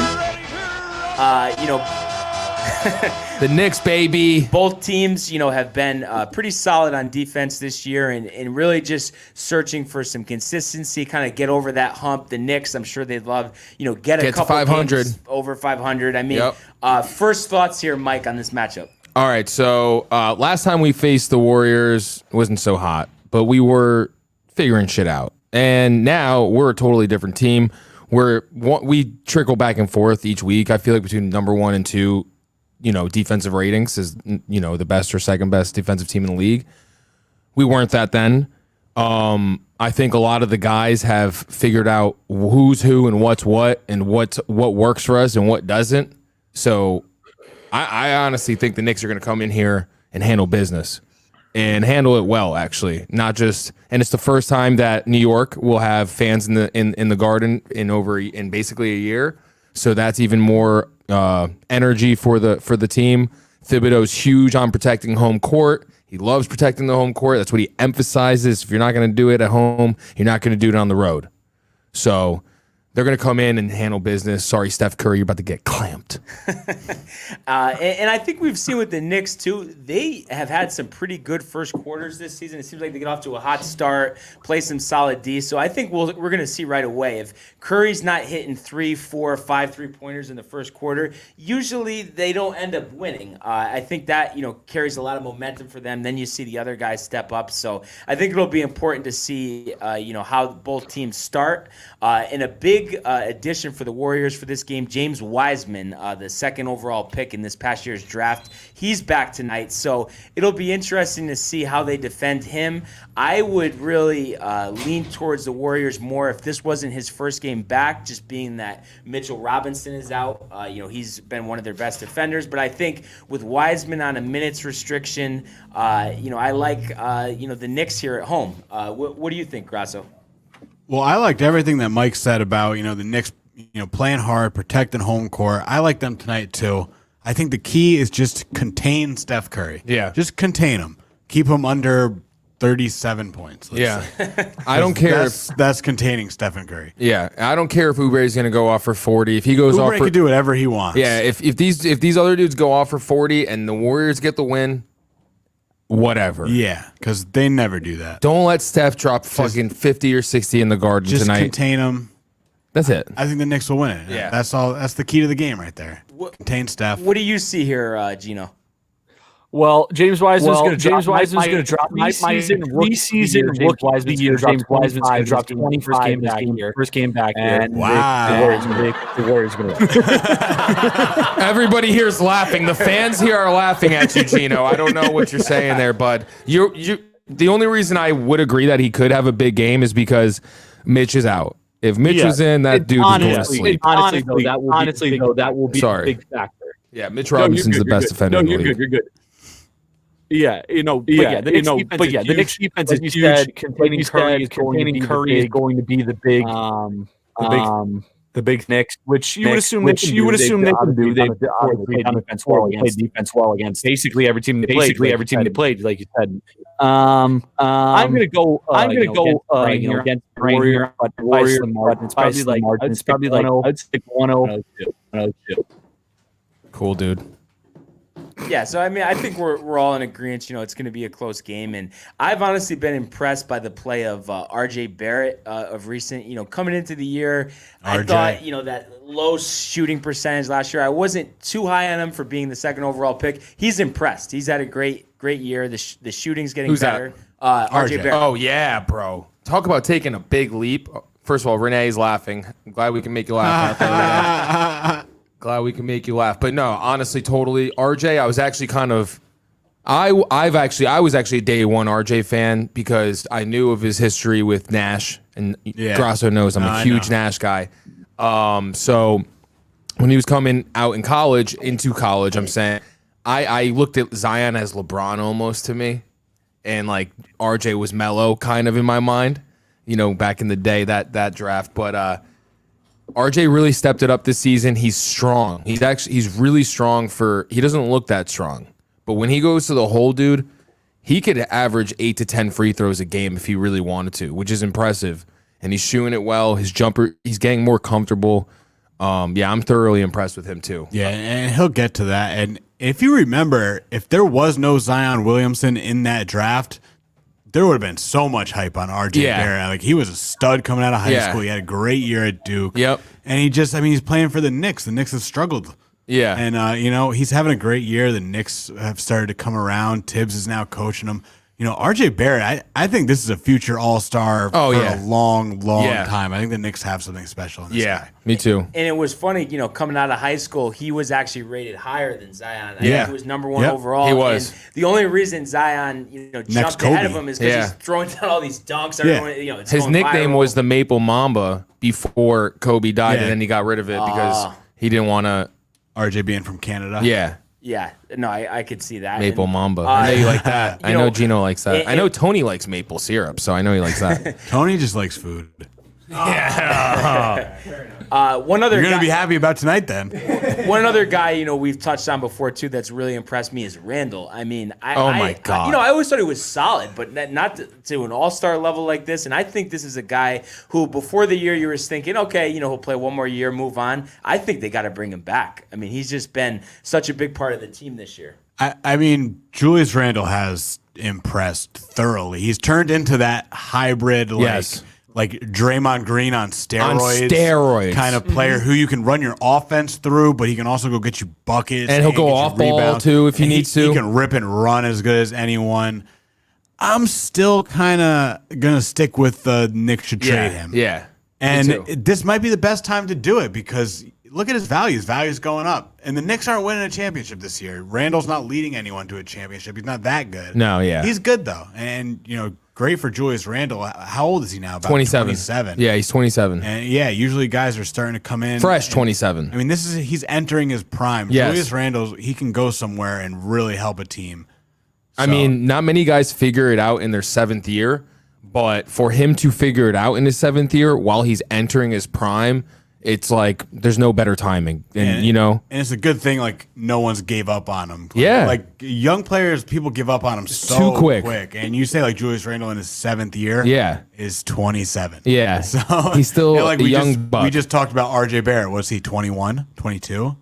The Knicks, baby. Both teams, have been pretty solid on defense this year, and really just searching for some consistency, kind of get over that hump. The Knicks, I'm sure they'd love, get a couple 500 games over 500. I mean, Yep. First thoughts here, Mike, on this matchup. All right, so last time we faced the Warriors, it wasn't so hot, but we were figuring shit out. And now we're a totally different team. We trickle back and forth each week. I feel like between number 1 and 2, defensive ratings is, the best or second best defensive team in the league. We weren't that then. I think a lot of the guys have figured out who's who and what's what and what works for us and what doesn't. So I honestly think the Knicks are going to come in here and handle business and handle it well, actually. Not just, and it's the first time that New York will have fans in the Garden in basically a year. So that's even more energy for the team. Thibodeau's huge on protecting home court. He loves protecting the home court. That's what he emphasizes. If you're not going to do it at home, you're not going to do it on the road. So they're going to come in and handle business. Sorry, Steph Curry, you're about to get clamped. And I think we've seen with the Knicks, too, they have had some pretty good first quarters this season. It seems like they get off to a hot start, play some solid D. So I think we're going to see right away. If Curry's not hitting 3, 4, 5 3-pointers in the first quarter, usually they don't end up winning. I think that, carries a lot of momentum for them. Then you see the other guys step up. So I think it'll be important to see, how both teams start. And a big addition for the Warriors for this game, James Wiseman, the second overall pick in this past year's draft. He's back tonight, so it'll be interesting to see how they defend him. I would really lean towards the Warriors more if this wasn't his first game back, just being that Mitchell Robinson is out. He's been one of their best defenders, but I think with Wiseman on a minutes restriction, I like the Knicks here at home. What do you think, Grasso? Well, I liked everything that Mike said about, the Knicks, playing hard, protecting home court. I like them tonight, too. I think the key is just contain Steph Curry. Yeah. Just contain him. Keep him under 37 points. Yeah. I don't care that's containing Stephen Curry. Yeah. I don't care if Oubre's going to go off for 40. If he goes off Oubre for... can do whatever he wants. Yeah, if these other dudes go off for 40 and the Warriors get the win, whatever. Yeah, because they never do that. Don't let Steph drop fucking 50 or 60 in the Garden Just tonight. contain him. That's it. I think the Knicks will win it. Yeah. That's all. That's the key to the game right there. Contain Steph. What do you see here, Gino? Well, James Wiseman's going to drop my season rookie of the year. James Wiseman's going to drop 20 first game back here. And wow. The Warriors going to win. Everybody here is laughing. The fans here are laughing at you, Gino. I don't know what you're saying there, bud. You. The only reason I would agree that he could have a big game is because Mitch is out. If Mitch was in, that dude is going to sleep. Honestly, that will be a big factor. Yeah, Mitch Robinson's the best defender in the league. You're good. Yeah, the Knicks defense, as you said, containing Curry is going to be the big Knicks, which you would assume they can do. They play defense well against basically every team they played, like you said. I'm gonna go against the Warrior, but it's probably like I'd stick 1-0. Cool, dude. Yeah, so I think we're all in agreement. It's going to be a close game, and I've honestly been impressed by the play of RJ Barrett of recent. Coming into the year, I thought that low shooting percentage last year. I wasn't too high on him for being the second overall pick. He's impressed. He's had a great year. The shooting's getting better. RJ Barrett. Oh yeah, bro. Talk about taking a big leap. First of all, Renee's laughing. I'm glad we can make you laugh. Glad we can make you laugh. But no, honestly, totally. RJ, I I was actually a day one RJ fan because I knew of his history with Nash, and Grasso knows I'm a huge Nash guy. So when he was coming out into college, I'm saying I looked at Zion as LeBron almost to me, and like RJ was Melo kind of in my mind, back in the day that draft. But RJ really stepped it up this season. He's strong. He's really strong he doesn't look that strong. But when he goes to the hole, dude, he could average 8 to 10 free throws a game if he really wanted to, which is impressive. And he's shooting it well. His jumper, he's getting more comfortable. I'm thoroughly impressed with him too. Yeah, and he'll get to that. And if you remember, if there was no Zion Williamson in that draft, there would have been so much hype on RJ Barrett. Like, he was a stud coming out of high school. He had a great year at Duke. Yep. And he's playing for the Knicks. The Knicks have struggled. Yeah. And, he's having a great year. The Knicks have started to come around. Tibbs is now coaching them. RJ Barrett, I think this is a future all-star for a long time. I think the Knicks have something special in this guy. Me too. And it was funny, coming out of high school, he was actually rated higher than Zion. I think he was number one overall. He was. And the only reason Zion, jumped ahead of him is because he's throwing down all these dunks. Everyone, his nickname was the Maple Mamba before Kobe died, and then he got rid of it because he didn't want to. RJ being from Canada. Yeah, no, I could see that. Maple Mamba. I know you like that. I know Gino likes that. I know Tony likes maple syrup, so I know he likes that. Tony just likes food. One other You're going to guy, be happy about tonight then. one other guy, we've touched on before too that's really impressed me is Randall. I mean, my God. I always thought he was solid, but not to an all-star level like this. And I think this is a guy who before the year you were thinking, okay, he'll play one more year, move on. I think they got to bring him back. I mean, he's just been such a big part of the team this year. I mean, Julius Randle has impressed thoroughly. He's turned into that hybrid, like Draymond Green on steroids kind of player who you can run your offense through, but he can also go get you buckets. And he'll go off ball too if he needs to. He can rip and run as good as anyone. I'm still kind of going to stick with the Knicks should trade him. Yeah. And this might be the best time to do it because look at his value. His value is going up. And the Knicks aren't winning a championship this year. Randall's not leading anyone to a championship. He's not that good. No, yeah. He's good, though. And, great for Julius Randle. How old is he now? About 27. Yeah, he's 27. And usually guys are starting to come in. Fresh 27. I mean, he's entering his prime. Yes. Julius Randle, he can go somewhere and really help a team. I mean, not many guys figure it out in their 7th year, but for him to figure it out in his 7th year while he's entering his prime, it's like there's no better timing. And and it's a good thing like no one's gave up on him. Yeah. Like young players, people give up on them so too quick. And you say like Julius Randle in his 7th year is 27. Yeah. So he's still a young buck. We just talked about RJ Barrett. Was he 21, 22?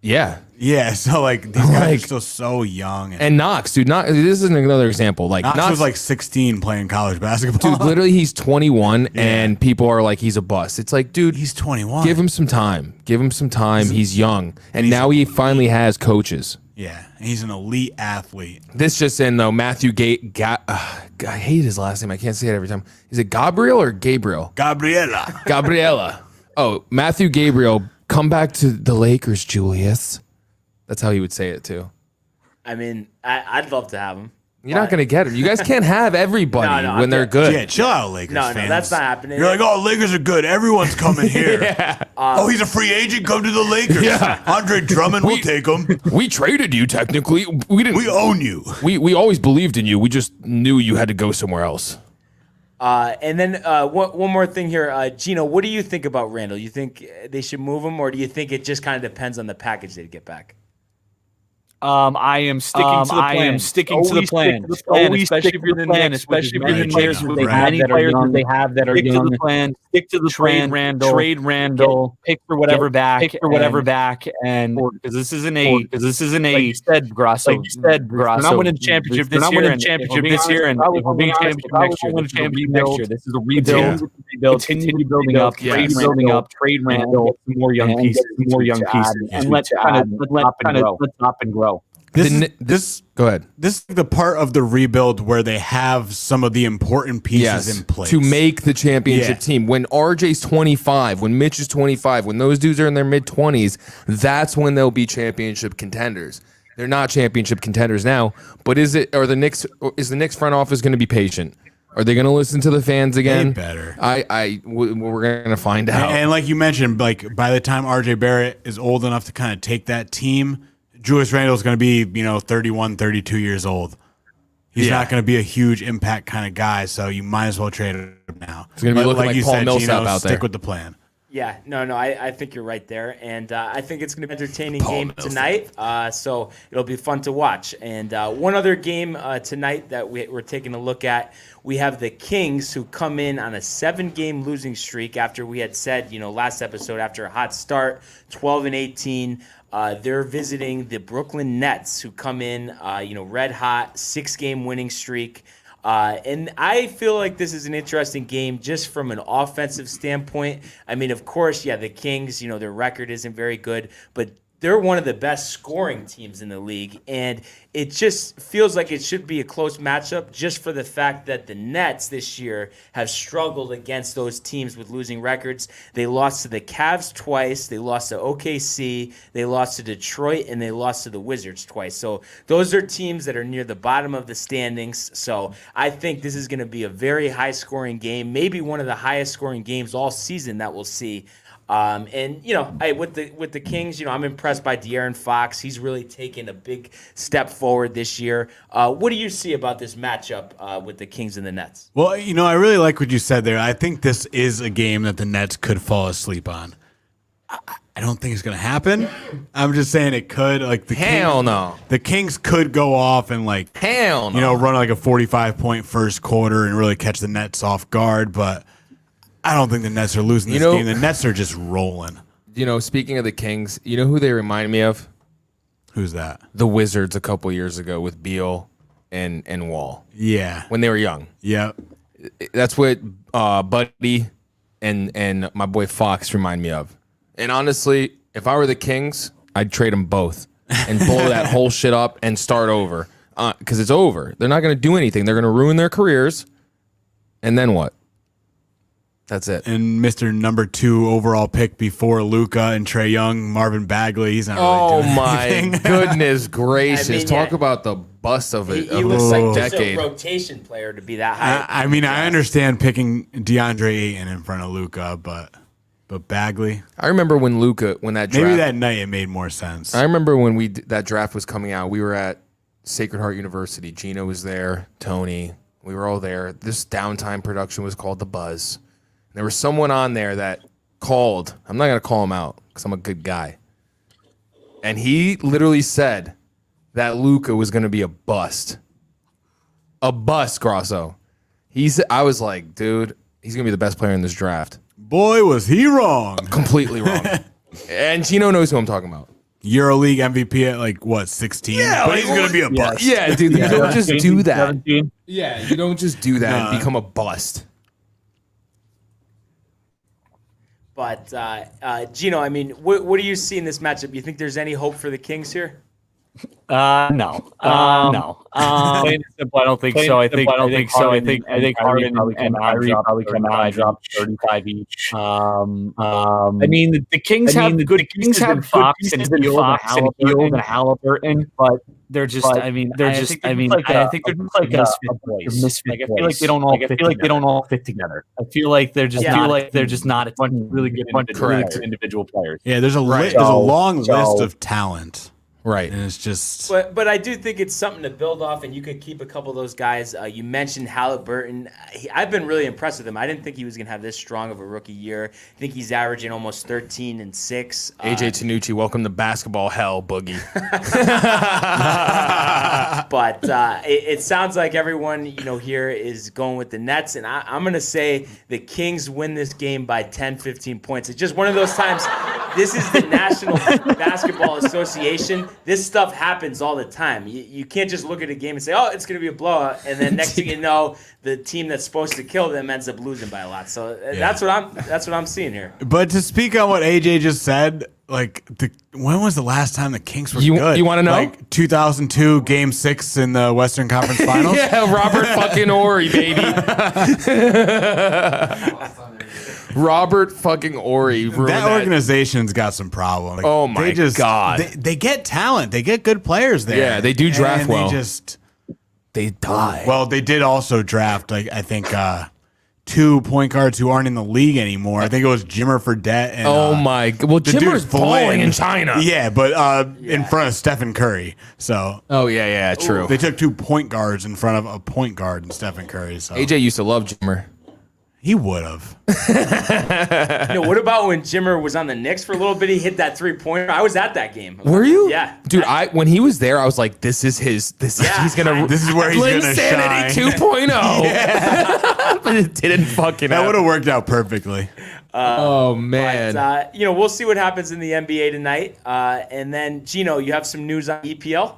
Yeah. Yeah, so like these guys are still so young. And Knox, dude, this is another example. Like Knox was like 16 playing college basketball. Dude, literally he's 21 and people are like he's a bust. It's like, dude, he's 21. Give him some time. He's young. And now he finally has coaches. Yeah, and he's an elite athlete. This just in though, Matthew I hate his last name. I can't say it every time. Is it Gabriel or Gabriel? Gabriela. Oh, Matthew Gabriel, come back to the Lakers, Julius. That's how he would say it too. I mean, I'd love to have him. You're not going to get him. You guys can't have everybody when they're good. Yeah, chill out, Lakers fans. No, that's not happening. You're like, oh, Lakers are good. Everyone's coming here. He's a free agent. Come to the Lakers. Andre Drummond, we'll take him. We traded you, technically. We didn't. We own you. We always believed in you. We just knew you had to go somewhere else. And then one more thing here. Gino, what do you think about Randall? You think they should move him, or do you think it just kind of depends on the package they'd get back? I am sticking to the plan. I am sticking to the plan. Especially if you're the Knicks, especially if you're the players that they have that are young. Stick to the plan. Stick to the plan. Trade Randall. Pick for whatever back. And because this isn't a. Like you said, Grasso. We're not winning a championship this year. And if we're winning a championship next year, this is a rebuild. Continue building up. Trade Randall. More young pieces. And let's up and grow. Go ahead. This is the part of the rebuild where they have some of the important pieces in place to make the championship team. When RJ's 25, when Mitch is 25, when those dudes are in their mid-20s, that's when they'll be championship contenders. They're not championship contenders now. But is the Knicks front office going to be patient? Are they going to listen to the fans again? They better. We're going to find out. And like you mentioned, like by the time RJ Barrett is old enough to kind of take that team, Julius Randle is going to be 31, 32 years old. He's not going to be a huge impact kind of guy, so you might as well trade him now. It's going to be looking like Paul Millsap out there. Stick with the plan. Yeah, no, I think you're right there, and I think it's going to be an entertaining game tonight. So it'll be fun to watch. And one other game tonight that we're taking a look at, we have the Kings, who come in on a 7-game losing streak after we had said, last episode, after a hot start, 12-18. They're visiting the Brooklyn Nets, who come in, red hot, 6-game winning streak. And I feel like this is an interesting game just from an offensive standpoint. I mean, of course, the Kings, their record isn't very good, but they're one of the best scoring teams in the league. And it just feels like it should be a close matchup just for the fact that the Nets this year have struggled against those teams with losing records. They lost to the Cavs twice. They lost to OKC. They lost to Detroit, and they lost to the Wizards twice. So those are teams that are near the bottom of the standings. So I think this is going to be a very high-scoring game, maybe one of the highest-scoring games all season that we'll see. With the Kings, I'm impressed by De'Aaron Fox. He's really taken a big step forward this year. What do you see about this matchup with the Kings and the Nets? Well, I really like what you said there. I think this is a game that the Nets could fall asleep on. I don't think it's going to happen. I'm just saying it could. Like no. The Kings could go off and run like a 45-point first quarter and really catch the Nets off guard, but I don't think the Nets are losing this game. The Nets are just rolling. Speaking of the Kings, you know who they remind me of? Who's that? The Wizards a couple years ago with Beal and Wall. Yeah. When they were young. Yeah. That's what Buddy and my boy Fox remind me of. And honestly, if I were the Kings, I'd trade them both and blow that whole shit up and start over. Because it's over. They're not going to do anything. They're going to ruin their careers. And then what? That's it. And Mr. number 2 overall pick before Luka and Trae Young, Marvin Bagley. He's not really doing anything. My goodness gracious! Talk about the bust of it. He looks like just decade. a rotation player to be that high. I understand picking DeAndre Ayton in front of Luka, but Bagley. I remember when that draft, maybe that night it made more sense. I remember when that draft was coming out. We were at Sacred Heart University. Gino was there. Tony. We were all there. This downtime production was called The Buzz. There was someone on there that called. I'm not going to call him out because I'm a good guy. And he literally said that Luka was going to be a bust. A bust, Grosso. I was like, dude, he's going to be the best player in this draft. Boy, was he wrong. Completely wrong. And Gino knows who I'm talking about. EuroLeague MVP at 16? Yeah, but he's going to be a bust. Yeah, dude, you don't just do that. 17. Yeah, you don't just do that and become a bust. But, Gino, what do you see in this matchup? You think there's any hope for the Kings here? No. Plain and simple, I don't think so. I think Harden and Kyrie probably come out and drop 35 each. The Kings have good pieces in Fox and Hield and Halliburton, but they're just. I think they're just like a boys. I feel like they don't all fit together. I feel like they're just not a really good individual players. Yeah, there's a long list of talent. Right. And it's just. But I do think it's something to build off, and you could keep a couple of those guys. You mentioned Halliburton. I've been really impressed with him. I didn't think he was going to have this strong of a rookie year. I think he's averaging almost 13 and 6. AJ Tanucci, welcome to basketball hell, Boogie. But it sounds like everyone here is going with the Nets, and I'm going to say the Kings win this game by 10, 15 points. It's just one of those times. This is the National Basketball Association. This stuff happens all the time. You can't just look at a game and say, oh, it's going to be a blowout, and then next thing you know, the team that's supposed to kill them ends up losing by a lot. So that's what I'm seeing here. But to speak on what AJ just said, when was the last time the Kings were good? You want to know? 2002 Game 6 in the Western Conference Finals? Yeah, Robert fucking Horry, baby. Robert fucking Ory ruined that organization's got some problems. Like, oh my God. They get talent. They get good players there. Yeah, they do draft well. They die. Well, they did also draft, like, I think, 2 point guards who aren't in the league anymore. I think it was Jimmer Fredette. And, Jimmer's balling in China. Yeah, but in front of Stephen Curry. So. Oh, yeah, true. They took 2 point guards in front of a point guard and Stephen Curry. So. AJ used to love Jimmer. He would have. What about when Jimmer was on the Knicks for a little bit? He hit that 3-pointer. I was at that game. Were you? Yeah, dude. When he was there, I was like, "This is his. This is where he's gonna shine." 2.0. Yeah. But it didn't fucking. That would have worked out perfectly. Oh man. But, we'll see what happens in the NBA tonight. And then Gino, you have some news on EPL.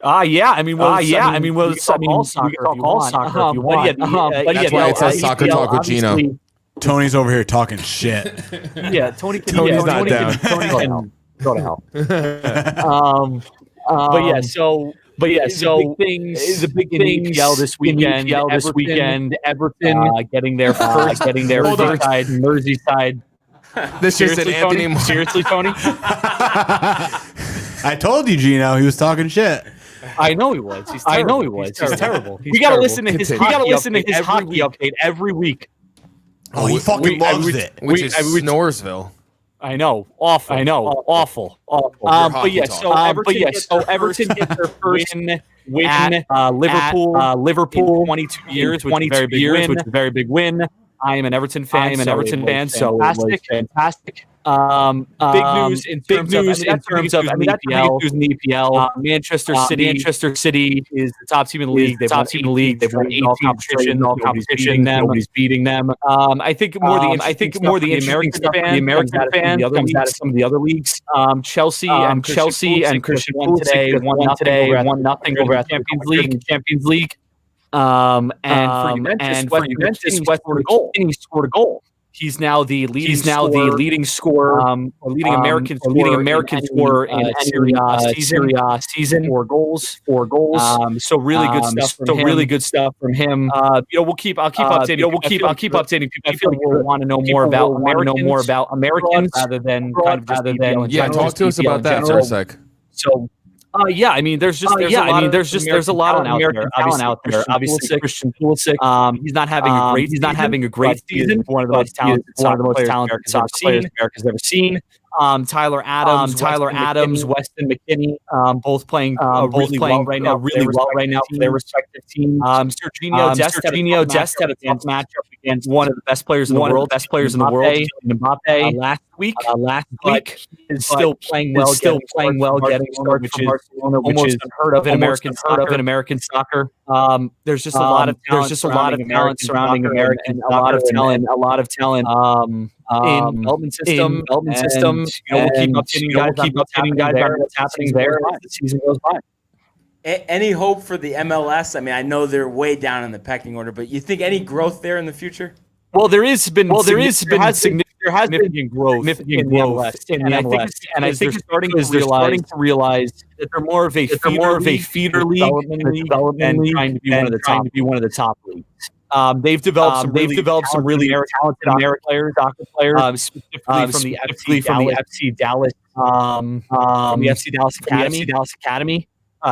It's all soccer if you want. That's why it says Soccer Talk with Gino. Tony's over here talking shit. Yeah, Tony's not down. Tony can go to hell. The big thing in EPL this weekend. Everton getting their first Merseyside. This is an Anthony. Seriously, Tony? I told you, Gino. He was talking shit. I know he was. He's terrible. We gotta listen to his hockey update every week. Oh, he fucking loves it. Which is Snoresville. I know. Awful. Everton gets their first win at Liverpool in 22 years, which is a very big win. I am an Everton fan. So fantastic. Big news in terms of EPL. Manchester City is the top team in the league. They've won 18 competitions. Nobody's beating them. I think more the American fan comes out of some of the other leagues. Chelsea and Christian won today. 1-0 over at the Champions League. And for Juventus, West scored a goal. He's now the leading American scorer in Serie A season. 4 goals. So really good stuff from him. I'll keep updating people. I feel like people want to know more about Americans rather than talk to us about that for a sec. So. There's a lot of American talent out there. Obviously, Christian Pulisic. He's not having a great season. One of the most talented soccer players America's ever seen. Tyler Adams, Weston McKennie, both playing really well right now for their respective teams. Serginho Dest had a tough matchup against one of the best players in the world, Mbappe. Last week, is still playing well, getting started from Barcelona, which is unheard of in American soccer. There's just a lot of talent surrounding American, a lot of talent. In development system, we'll keep updating you guys on what's happening there as the season goes by. Any hope for the MLS? I mean, I know they're way down in the pecking order, but you think any growth there in the future? Well, there has been significant growth in the MLS, and I think they're starting to realize that they're more of a feeder league, and trying to be one of the top leagues. They've developed some really talented American soccer players, specifically from the FC Dallas Academy.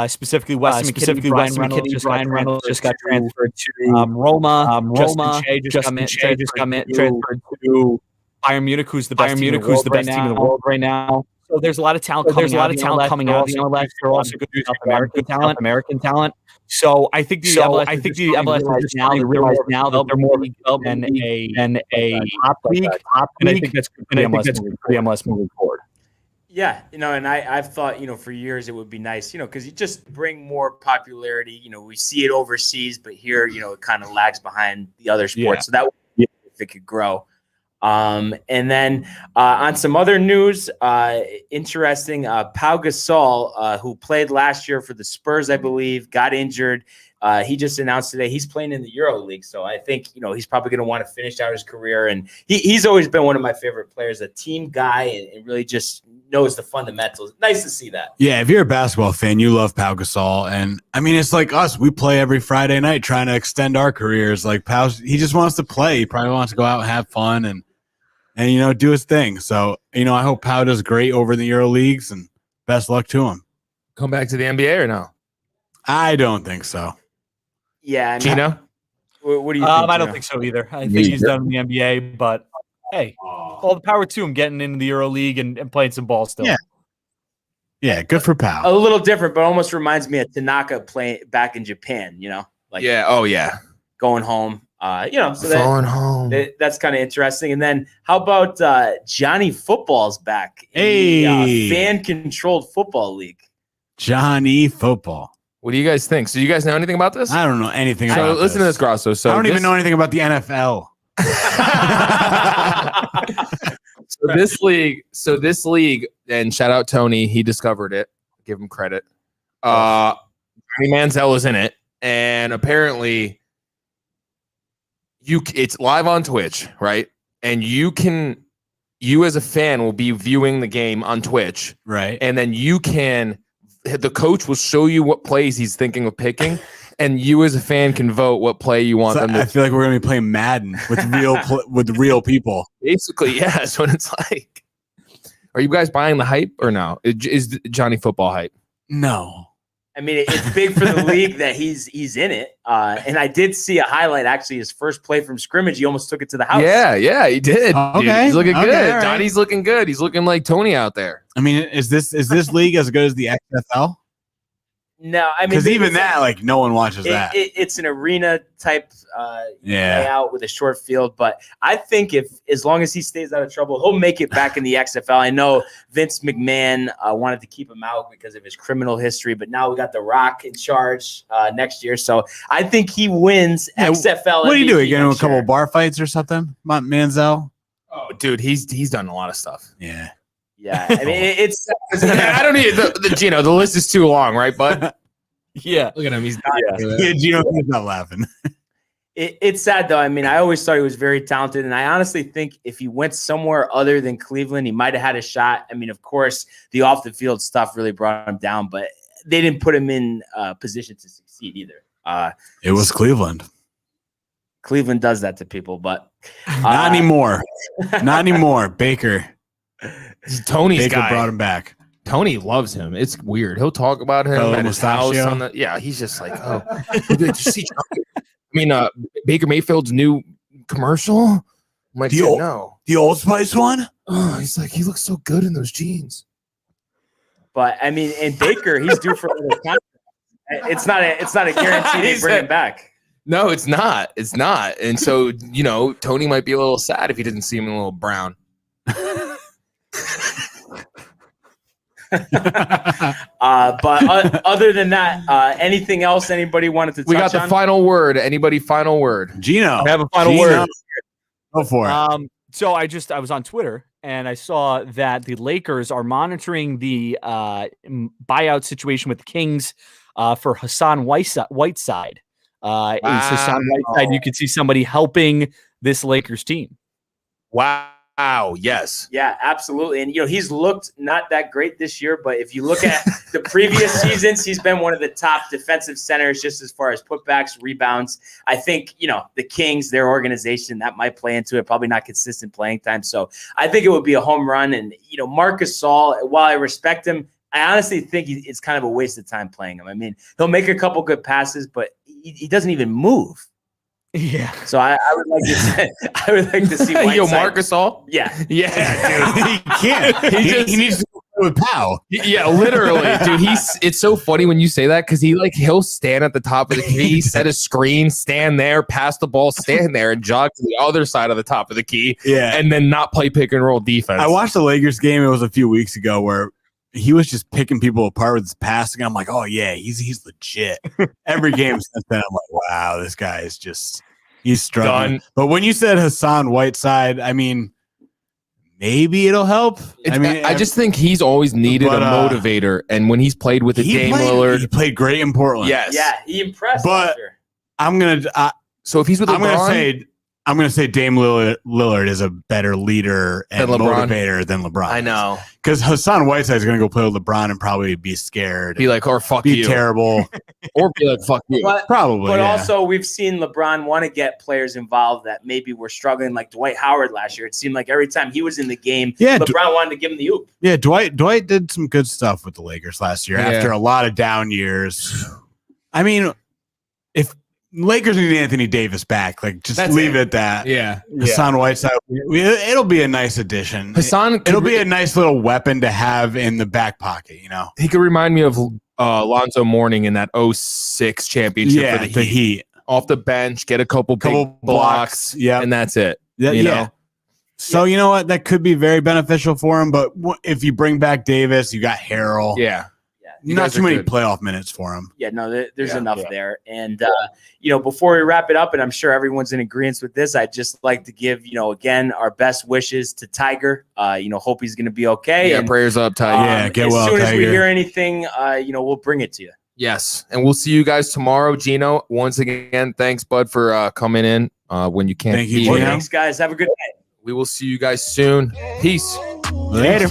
Specifically, Weston McKennie, Ryan Reynolds just got transferred to Roma. Justin Shea just got transferred to Bayern Munich, who's the best team in the world right now. So there's a lot of talent coming out of the MLS. They're also good American talent. So I think the MLS realize now that they're more than a top league, and I think that's good for the MLS moving forward. Yeah, and I've thought, for years it would be nice, because you just bring more popularity. We see it overseas, but here, it kind of lags behind the other sports. Yeah. So that would be if it could grow. And then on some other news, interesting, Pau Gasol, who played last year for the Spurs, I believe, got injured. He just announced today he's playing in the Euro League. So I think, he's probably going to want to finish out his career. And he's always been one of my favorite players, a team guy, and really just knows the fundamentals. Nice to see that. Yeah, if you're a basketball fan, you love Pau Gasol. And, I mean, it's like us. We play every Friday night trying to extend our careers. Like, Pau, he just wants to play. He probably wants to go out and have fun. And and do his thing. So I hope Pau does great over in the Euro leagues, and best luck to him. Come back to the NBA or no? I don't think so. Yeah, I mean, Gino? what do you think? I don't think so either. I think he's done in the NBA, but hey, all the power to him getting into the Euro League and playing some ball still. Yeah, good for Pau. A little different, but almost reminds me of Tanaka playing back in Japan. Going home. So Going home. That's kind of interesting. And then how about Johnny Football's back in the fan-controlled football league? Johnny Football. What do you guys think? So you guys know anything about this? I don't know anything about this. Listen to this, Grasso. So I don't even know anything about the NFL. So this league, and shout out Tony, he discovered it. Give him credit. Johnny Manziel is in it, and apparently it's live on Twitch, right? And you as a fan will be viewing the game on Twitch, right? And then the coach will show you what plays he's thinking of picking, and you as a fan can vote what play you want them to. I feel like we're gonna be playing Madden with real people. Basically, yeah, that's what it's like. Are you guys buying the hype or no? Is Johnny Football hype? No. I mean, it's big for the league that he's in it. And I did see a highlight, actually, his first play from scrimmage. He almost took it to the house. Yeah, he did. Okay. Dude, he's looking good. Right. Johnny's looking good. He's looking like Tony out there. I mean, is this league as good as the XFL? No, I mean, because even that, no one watches that. It's an arena type Yeah. layout with a short field, but I think as long as he stays out of trouble, he'll make it back in the XFL. I know Vince McMahon wanted to keep him out because of his criminal history, but now we got The Rock in charge next year, so I think he wins XFL. What do you do? MVP You get into a couple year. bar fights or something, Manziel? Oh, dude, he's done a lot of stuff. Yeah. Yeah, I mean it's. I don't need the Gino. The list is too long, right, bud? Yeah. Look at him. He's dying. Yeah, Gino, he's not laughing. It's sad though. I mean, I always thought he was very talented, and I honestly think if he went somewhere other than Cleveland, he might have had a shot. I mean, of course, the off the field stuff really brought him down, but they didn't put him in a position to succeed either. It was Cleveland. Cleveland does that to people, but Not anymore. Not anymore. Baker Tony's Baker guy. brought him back. Tony loves him. It's weird. He'll talk about him Oh, at his house. Mustachio? He's just like, oh. Did you see? I mean, Baker Mayfield's new commercial. I'm like, no. The Old Spice one? Oh, he's like, he looks so good in those jeans. But I mean, and Baker, he's due for another contract. It's not a guarantee they bring him back. No, it's not. It's not. And so, Tony might be a little sad if he didn't see him in a little brown. But other than that, anything else anybody wanted to touch on? We got the final word. Anybody final word? Gino. I have a final Gino. word. Go for it. So I was on Twitter and I saw that the Lakers are monitoring the buyout situation with the Kings for Hassan Whiteside. Is Hassan Whiteside? You could see somebody helping this Lakers team. Wow. Yes. Yeah, absolutely. And, he's looked not that great this year, but if you look at the previous seasons, he's been one of the top defensive centers just as far as putbacks, rebounds. I think, the Kings, their organization, that might play into it, probably not consistent playing time. So I think it would be a home run. And, Marc Gasol, while I respect him, I honestly think it's kind of a waste of time playing him. I mean, he'll make a couple good passes, but he doesn't even move. Yeah. So I would like to see Whiteside. Yo, Marc Gasol? Yeah, dude. He can't. He needs to go with Pau. Yeah, literally, dude. It's so funny when you say that because he'll stand at the top of the key, set a screen, stand there, pass the ball, stand there, and jog to the other side of the top of the key, and then not play pick and roll defense. I watched the Lakers game. It was a few weeks ago where he was just picking people apart with his passing. I'm like, oh yeah, he's legit. Every game since then, I'm like, wow, this guy is he's struggling. Done. But when you said Hassan Whiteside, I mean, maybe it'll help. I just think he's always needed a motivator, and when he's played with Dame Lillard, he played great in Portland. Yes, yeah, he impressed. But I'm gonna. so if he's with LeBron, I'm going to say Dame Lillard is a better leader and motivator than LeBron. I know. Because Hassan Whiteside is going to go play with LeBron and probably be scared. Be like, or fuck be you. terrible. Or be like, fuck you. Probably. But yeah. also, we've seen LeBron want to get players involved that maybe were struggling, like Dwight Howard last year. It seemed like every time he was in the game, LeBron wanted to give him the oop. Yeah, Dwight did some good stuff with the Lakers last year after a lot of down years. I mean, if Lakers need Anthony Davis back, like just leave it at that. Yeah. Hassan Whiteside, it'll be a nice addition. It'll be a nice little weapon to have in the back pocket, you know. He could remind me of Alonzo Mourning in that 06 championship for the Heat. Off the bench, get a couple blocks, and that's it. You know? So you know what? That could be very beneficial for him. But if you bring back Davis, you got Harrell. Yeah. Not too many playoff minutes for him. Yeah, no, there's enough there. And, before we wrap it up, and I'm sure everyone's in agreement with this, I'd just like to give, again, our best wishes to Tiger. Hope he's going to be okay. Yeah, prayers up, Tiger. Get well, As soon as we Tiger. hear anything, we'll bring it to you. Yes. And we'll see you guys tomorrow. Gino, once again, thanks, bud, for coming in when you can't. Thank you, be Gino. here. Thanks, guys. Have a good night. We will see you guys soon. Peace. Later.